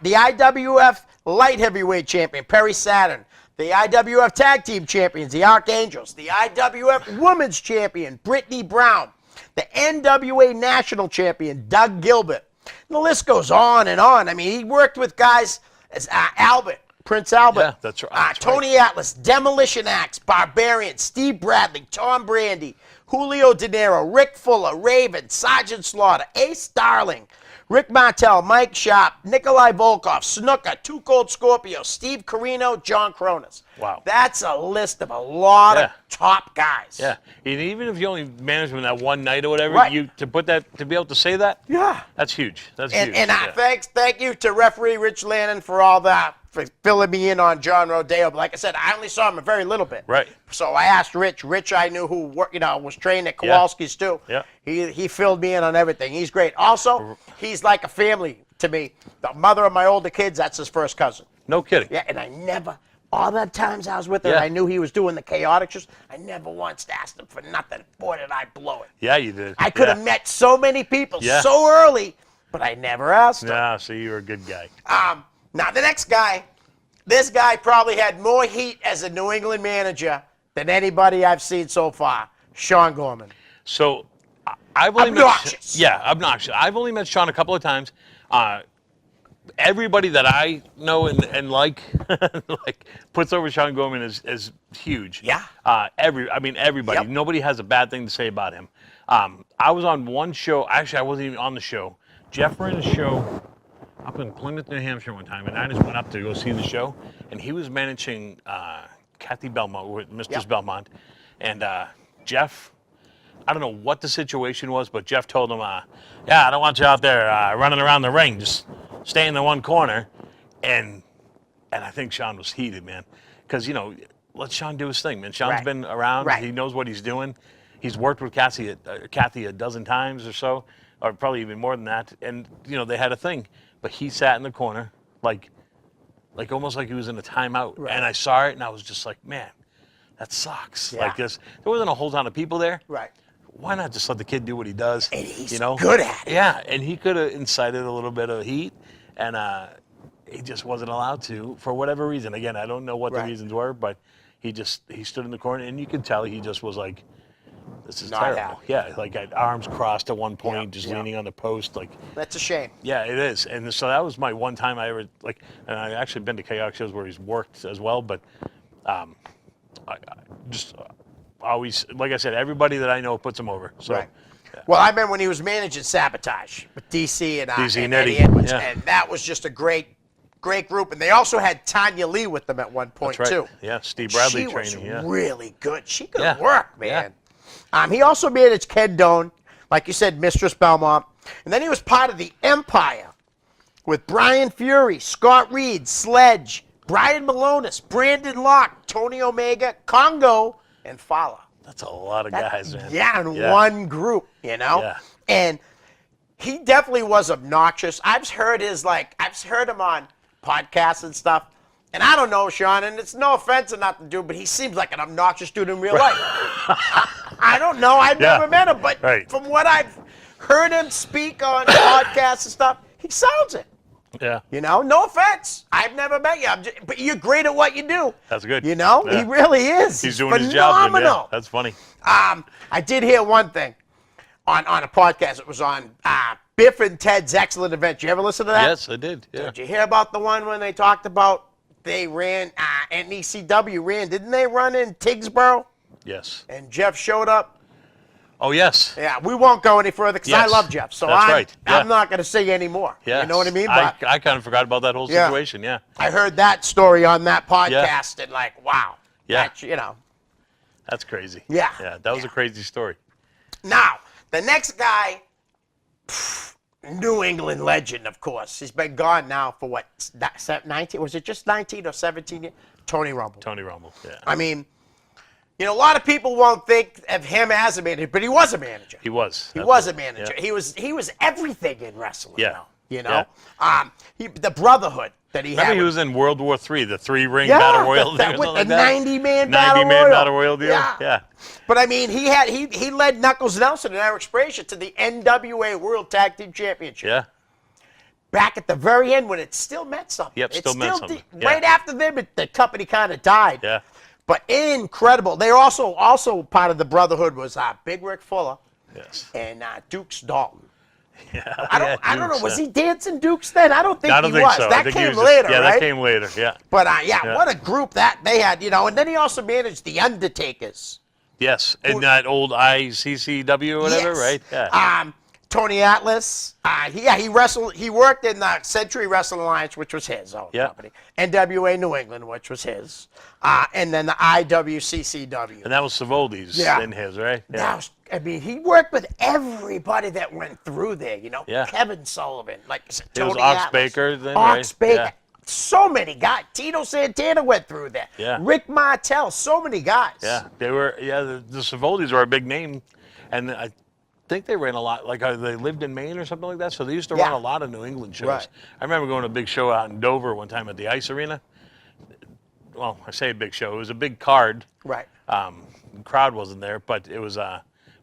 The IWF Light Heavyweight Champion, Perry Saturn. The IWF Tag Team Champions, the Archangels. The IWF Women's Champion, Brittany Brown. The NWA National Champion, Doug Gilbert. And the list goes on and on. I mean, he worked with guys as Prince Albert. Yeah, that's right. Tony Atlas, Demolition Axe, Barbarian, Steve Bradley, Tom Brandy, Julio De Niro, Rick Fuller, Raven, Sergeant Slaughter, Ace Darling, Rick Martel, Mike Sharp, Nikolai Volkov, Snooker, Two Cold Scorpio, Steve Carino, John Cronus. Wow. That's a list of a lot of top guys. Yeah. And even if you only manage them that one night or whatever, Right. to be able to say that, that's huge. That's huge. And thank you to referee Rich Lannon for all that, for filling me in on John Rodale. But like I said, I only saw him a very little bit. Right. So I asked Rich. Rich, I knew who was trained at Kowalski's too. Yeah. He filled me in on everything. He's great. Also, he's like a family to me. The mother of my older kids, that's his first cousin. No kidding. Yeah, and I never, all the times I was with her, Yeah. I knew he was doing the chaotic shows. I never once asked him for nothing. Boy, did I blow it. Yeah, you did. I could have met so many people Yeah. so early, but I never asked him. Yeah, so you were a good guy. Now, the next guy, this guy probably had more heat as a New England manager than anybody I've seen so far. Sean Gorman. So I've only Obnoxious. obnoxious. I've only met Sean a couple of times. Everybody that I know and like like puts over Sean Gorman is huge. Yeah. Everybody. Yep. Nobody has a bad thing to say about him. I was on one show. Actually, I wasn't even on the show. Jeff ran a show up in Plymouth, New Hampshire one time, and I just went up to go see the show. And he was managing Kathy Belmont with Mistress Yep. Belmont, and Jeff. I don't know what the situation was, but Jeff told him, "Yeah, I don't want you out there running around the ring. Just stay in the one corner." And I think Sean was heated, man, because let Sean do his thing, man. Sean's Right. been around. Right. He knows what he's doing. He's worked with Kathy a dozen times or so, or probably even more than that. And they had a thing, but he sat in the corner like almost like he was in a timeout. Right. And I saw it, and I was just like, man, that sucks. Yeah. Like this, there wasn't a whole ton of people there. Right. Why not just let the kid do what he does? And he's good at it. Yeah, and he could have incited a little bit of heat, and he just wasn't allowed to for whatever reason. Again, I don't know what the Right. reasons were, but he stood in the corner, and you could tell he just was like, "This is Not terrible." happy. Yeah, like had arms crossed at one point, Yep, just yep. leaning on the post, like. That's a shame. Yeah, it is, and so that was my one time I ever and I've actually been to chaotic shows where he's worked as well, but I just always, like I said, everybody that I know puts him over. So, Right. Well, I remember when he was managing Sabotage with DC and DC and Eddie Eddie, Edwards, yeah. and that was just a great group. And they also had Tanya Lee with them at one point that's right. too. Yeah, Steve Bradley She was training. Yeah, really good. She could Yeah. work, man. He also managed Ken Doane, like you said, Mistress Belmont, and then he was part of the Empire with Brian Fury, Scott Reed, Sledge, Brian Malonis, Brandon Locke, Tony Omega, Congo, and Fowler. that's a lot of guys, man. Yeah, in one group, Yeah. And he definitely was obnoxious. I've heard him on podcasts and stuff. And I don't know, Sean, and it's no offense or nothing, dude, but he seems like an obnoxious dude in real life. I don't know. I've Yeah. never met him, but Right. from what I've heard him speak on podcasts and stuff, he sounds it. Yeah, No offense. I've never met you, but you're great at what you do. that's good. He Yeah. really is. He's doing his job. Then, phenomenal. yeah, that's funny. I did hear one thing on a podcast. It was on Biff and Ted's Excellent Adventure. You ever listen to that? Yes, I did. Yeah. Did you hear about the one when they talked about they ran, NECW ran, didn't they run in Tigsboro? Yes. And Jeff showed up? Oh, yes. Yeah, we won't go any further because I Yes. love Jeff. So That's right. Yeah. I'm not going to say any more. Yes. You know what I mean? I But kind of forgot about that whole Yeah. situation. Yeah. I heard that story on that podcast and like, wow. Yeah. That, That's crazy. Yeah. Yeah, that was a crazy story. Now, the next guy, New England legend, of course. He's been gone now for what, 19? Was it just 19 or 17 years? Tony Rumble. Tony Rumble. Yeah. I mean, a lot of people won't think of him as a manager, but he was a manager. He was. He was a manager. Yeah. He was everything in wrestling. Yeah. Though, the brotherhood that he Remember had. he was in World War III, the three-ring Yeah, battle royal that- thing or with something the like that? 90-man battle 90-man royal. battle royal deal? Yeah. Yeah. But I mean, he led Knuckles Nelson and Eric Sprazier to the NWA World Tag Team Championship. Yeah. Back at the very end when it still meant something. Yep, It still meant something. Yeah. Right after them, the company kind of died. Yeah. But incredible. They were also part of the Brotherhood was Big Rick Fuller Yes. and Dukes Dalton. Yeah. I don't know. Was he dancing Dukes then? I don't think I don't he think was. so. I That think he came was just- later, Yeah, right? that came later. Yeah. But what a group that they had, And then he also managed the Undertakers. Yes. And that old ICCW or whatever, Yes. right? Yeah. Tony Atlas. He wrestled. He worked in the Century Wrestling Alliance, which was his own Yeah. company. NWA New England, which was his, and then the IWCCW. And that was Savoldi's Yeah. in his, right? Yeah. That was, he worked with everybody that went through there. Yeah. Kevin Sullivan, like I said, It was Tony Ox Atlas, Baker then, Ox right? Baker. Yeah. So many guys. Tito Santana went through there. Yeah. Rick Martel. So many guys. Yeah, they were. Yeah, the Savoldis were a big name, and I think they ran a lot. Like they lived in Maine or something like that, so they used to run Yeah. a lot of New England shows. Right. I remember going to a big show out in Dover one time at the Ice Arena. Well, I say a big show. It was a big card. Right. The crowd wasn't there, but it was.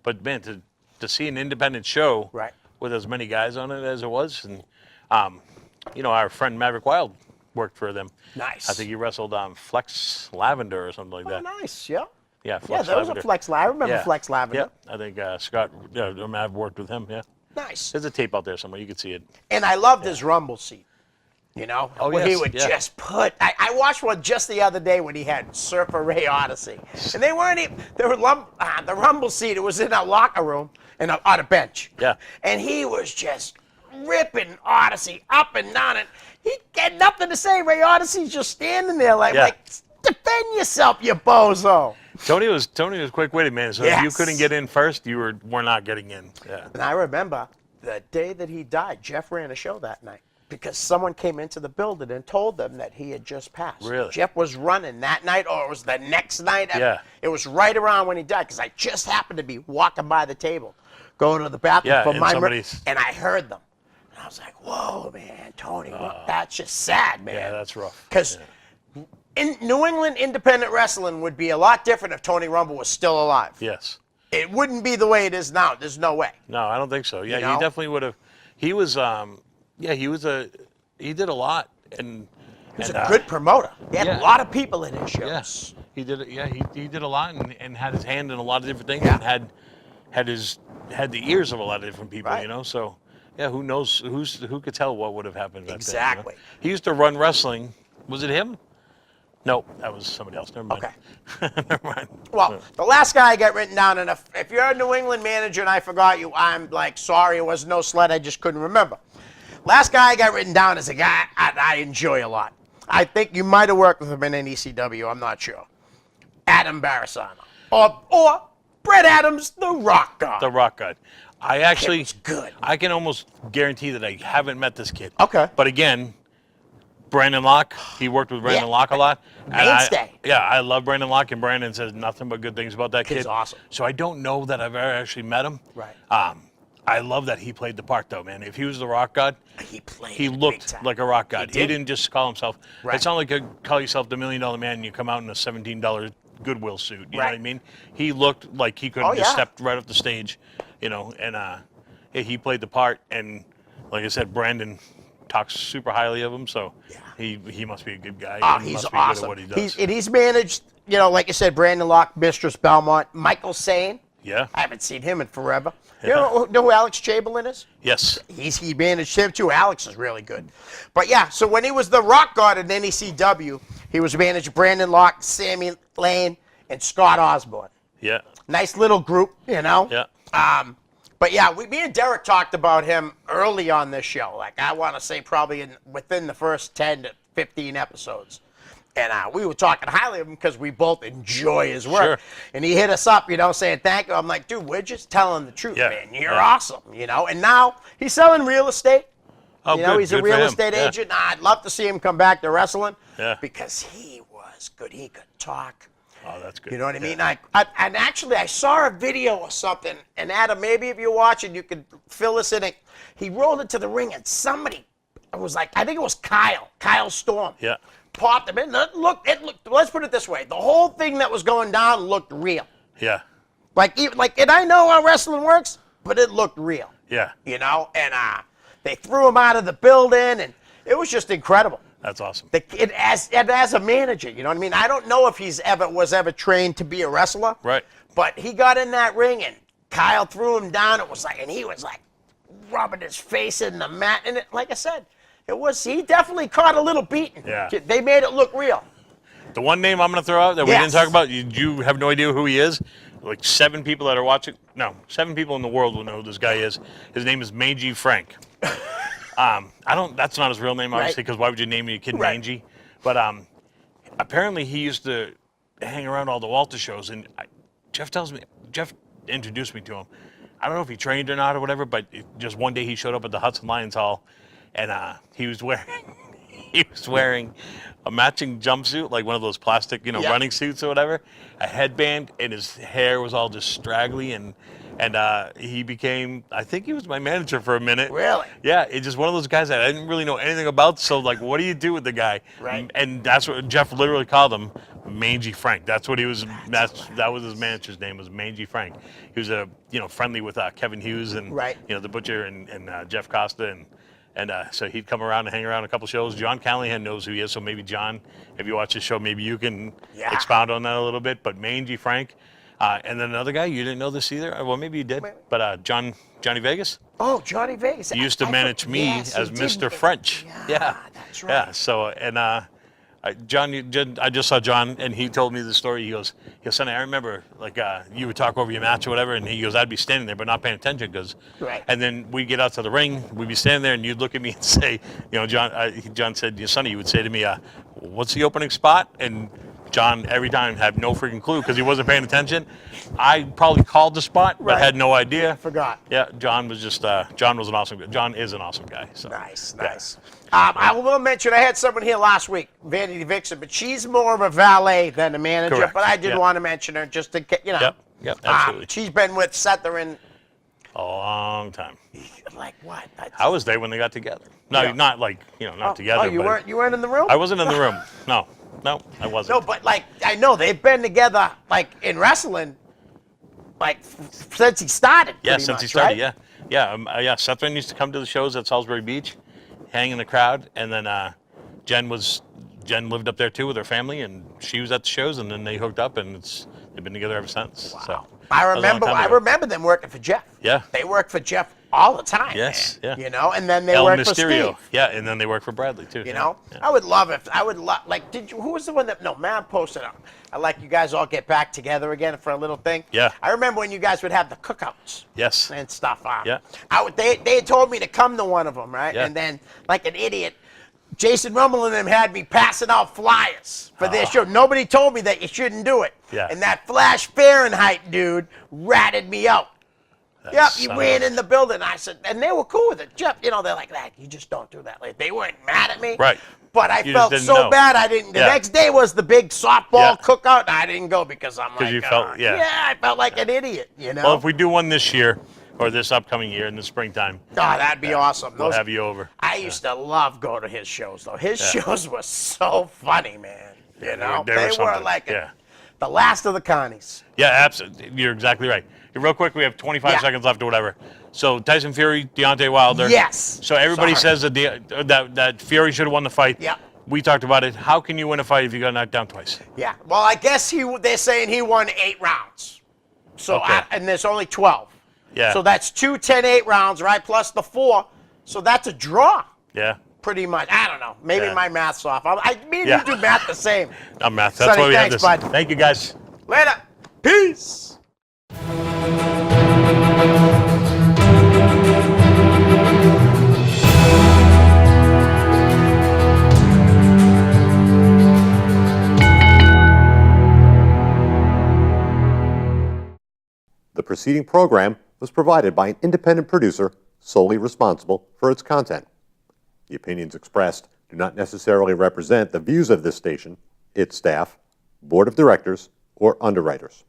But man, to see an independent show Right. with as many guys on it as it was, and our friend Maverick Wild worked for them. Nice. I think he wrestled Flex Lavender or something like Oh, that. nice. Yeah. Yeah, Yeah, Flex there was a Lavender. Flex Lavender. I remember Yeah. Flex Lavender. Yeah, I think Scott, Mav worked with him. Yeah, Nice. there's a tape out there somewhere. You can see it. And I loved his rumble seat. You know, Oh, where he yes, would yeah. just put. I watched one just the other day when he had Surfer Ray Odyssey, and they weren't even. They were the rumble seat. It was in a locker room and on a bench. Yeah. And he was just ripping Odyssey up and down, and he had nothing to say. Ray Odyssey's just standing there like, Yeah. like defend yourself, you bozo. Tony was quick-witted, man. So if you Yes. couldn't get in first, you were not getting in. Yeah. And I remember the day that he died, Jeff ran a show that night because someone came into the building and told them that he had just passed. Really? Jeff was running that night, or it was the next night. Yeah. It was right around when he died because I just happened to be walking by the table, going to the bathroom Yeah, for and my somebody's- and I heard them. And I was like, whoa, man, Tony, that's just sad, man. Yeah, that's rough. Because in New England independent wrestling would be a lot different if Tony Rumble was still alive. Yes. It wouldn't be the way it is now. There's no way. No, I don't think so. Yeah, You know? he definitely would have. He was. He did a lot, and He's a good promoter. He had Yeah. a lot of people in his shows. Yes, he did. Yeah, he did a lot, and had his hand in a lot of different things, Yeah. and had the ears of a lot of different people. Right. You know, so yeah, who knows? Who could tell what would have happened back Exactly. then? You know? He used to run wrestling. Was it him? No, that was somebody else. Never mind. Okay. Never mind. Well, the last guy I got written down, and if you're a New England manager and I forgot you, I'm like, sorry, it was no sled, I just couldn't remember. Last guy I got written down is a guy I enjoy a lot. I think you might have worked with him in NECW, I'm not sure. Adam Barasano. Or Brett Adams, the Rock God. The Rock God. I actually, was good. I can almost guarantee that I haven't met this kid. Okay. But again, Brandon Locke, he worked with Brandon Yeah. Locke a lot. And Mainstay. I love Brandon Locke, and Brandon says nothing but good things about that kid. Kid's awesome. So I don't know that I've ever actually met him. Right. I love that he played the part, though, man. If he was the Rock God, He played he it big looked time. like a rock god. He did. didn't just call himself. Right. It's not like you call yourself the $1 Million Man and you come out in a $17 Goodwill suit. You know what I Right. mean? He looked like he could have Oh, just yeah. stepped right off the stage, you know. And yeah, he played the part. And like I said, Brandon talks super highly of him, so he must be a good guy. Oh, and he's must be awesome. good at what he does. He's managed, you know, like you said, Brandon Locke, Mistress Belmont, Michael Sane. Yeah. I haven't seen him in forever. You know who Alex Chamberlain is? Yes. He managed him too. Alex is really good. But yeah, so when he was the Rock God in NECW, he was managed Brandon Locke, Sammy Lane, and Scott Osborne. Yeah. Nice little group, you know? Yeah. But yeah, me and Derek talked about him early on this show. Like, I want to say probably within the first 10 to 15 episodes. And we were talking highly of him because we both enjoy his work. Sure. And he hit us up, you know, saying thank you. I'm like, dude, we're just telling the truth, Yeah. man. You're Yeah. awesome, you know. And now he's selling real estate. Oh, You know, good. he's a Good for real him. estate Yeah. agent. I'd love to see him come back to wrestling Yeah. because he was good. He could talk. Oh, that's good. You know what I Yeah. mean? And actually, I saw a video or something, and Adam, maybe if you're watching, you could fill this in. He rolled into the ring, and somebody, it was like, I think it was Kyle Storm. Yeah. Popped him in. It looked, let's put it this way. The whole thing that was going down looked real. Yeah. And I know how wrestling works, but it looked real. Yeah. You know? And they threw him out of the building, and it was just incredible. That's awesome. The kid, as a manager, you know what I mean? I don't know if was ever trained to be a wrestler. Right. But he got in that ring, and Kyle threw him down. And he was like rubbing his face in the mat. And like I said, he definitely caught a little beating. Yeah. They made it look real. The one name I'm going to throw out that we Yes. didn't talk about, you have no idea who he is. Like 7 people that are watching, 7 people in the world will know who this guy is. His name is Mangy Frank. That's not his real name, obviously, because why would you name your kid Right. Mangy? But apparently he used to hang around all the Walter shows, and Jeff introduced me to him. I don't know if he trained or not or whatever, but just one day he showed up at the Hudson Lions Hall, and he was wearing a matching jumpsuit, like one of those plastic, running suits or whatever, a headband, and his hair was all just straggly, and he became, I think he was my manager for a minute. Really? Yeah, it's just one of those guys that I didn't really know anything about, so like, what do you do with the guy? Right. And that's what Jeff literally called him, Mangy Frank. That's what he was, that was his manager's name, was Mangy Frank. He was friendly with Kevin Hughes and, Right. the Butcher and Jeff Costa, and And so he'd come around and hang around a couple shows. John Callahan knows who he is, so maybe John, if you watch his show, maybe you can expound on that a little bit. But Mangy Frank, and then another guy, you didn't know this either? Well, maybe you did, but Johnny Vegas. Oh, Johnny Vegas. He used to manage me as Mr. French. Yeah, that's right. Yeah, so, and I just saw John, and he told me the story. He goes, Sonny, I remember, like, you would talk over your match or whatever, and he goes, I'd be standing there but not paying attention, because, and then we'd get out to the ring, we'd be standing there, and you'd look at me and say, you know, John said, Sonny, you would say to me, what's the opening spot? And John, every time, had no freaking clue, because he wasn't paying attention. I probably called the spot, but had no idea. Forgot. Yeah, John was just, John was an awesome guy. John is an awesome guy. So. Nice. I will mention, I had someone here last week, Vanity Vixen, but she's more of a valet than a manager. Correct. But I did want to mention her just to get, you know. Yep, absolutely. She's been with Sether in a long time. Like what? How was they when they got together? No, not like, you know, not together. Oh, you weren't in the room? I wasn't in the room. No, I wasn't. No, but like I know they've been together like in wrestling, like since he started. Yeah, since he started. Right? Yeah. Seth used to come to the shows at Salisbury Beach, hang in the crowd, and then Jen lived up there too with her family, and she was at the shows, and then they hooked up, and they've been together ever since. Wow. So I remember them working for Jeff. Yeah. They worked for Jeff all the time. Yes. Man, Yeah. You know, and then they El worked Mysterio. for Steve. Yeah, and then they worked for Bradley too. You know, I would love like, who was the one that, no, Matt posted on. I like you guys all get back together again for a little thing. Yeah. I remember when you guys would have the cookouts. Yes. And stuff. Yeah. They had told me to come to one of them, right? Yeah. And then, like an idiot, Jason Rummel and them had me passing out flyers for their show. Nobody told me that you shouldn't do it. Yeah. And that Flash Fahrenheit dude ratted me out. Yep, he ran in the building. I said, and they were cool with it. Jeff, you know, they're like, you just don't do that. Like, they weren't mad at me. Right. But I You felt just so didn't know. bad I didn't. The next day was the big softball cookout, and I didn't go because I'm like, you felt, I felt like an idiot, you know? Well, if we do one this year, or this upcoming year in the springtime, oh, that'd be awesome. we'll have you over. I used to love going to his shows, though. His shows were so funny, man. You know? they were They were something. like Yeah. the last of the Connies. Yeah, absolutely. You're exactly right. Real quick, we have 25 seconds left or whatever. So Tyson Fury, Deontay Wilder. Yes. So everybody says that that Fury should have won the fight. Yeah. We talked about it. How can you win a fight if you got knocked down twice? Yeah. Well, I guess they're saying he won 8 rounds. So and there's only 12. Yeah. So that's 2 10-8 rounds, right? Plus the 4. So that's a draw. Yeah. Pretty much. I don't know. Maybe my math's off. Me and Yeah. you do math the same. I'm math. That's Sonny, why we have thanks, this. bud. Thank you, guys. Later. Peace. The preceding program was provided by an independent producer solely responsible for its content. The opinions expressed do not necessarily represent the views of this station, its staff, board of directors, or underwriters.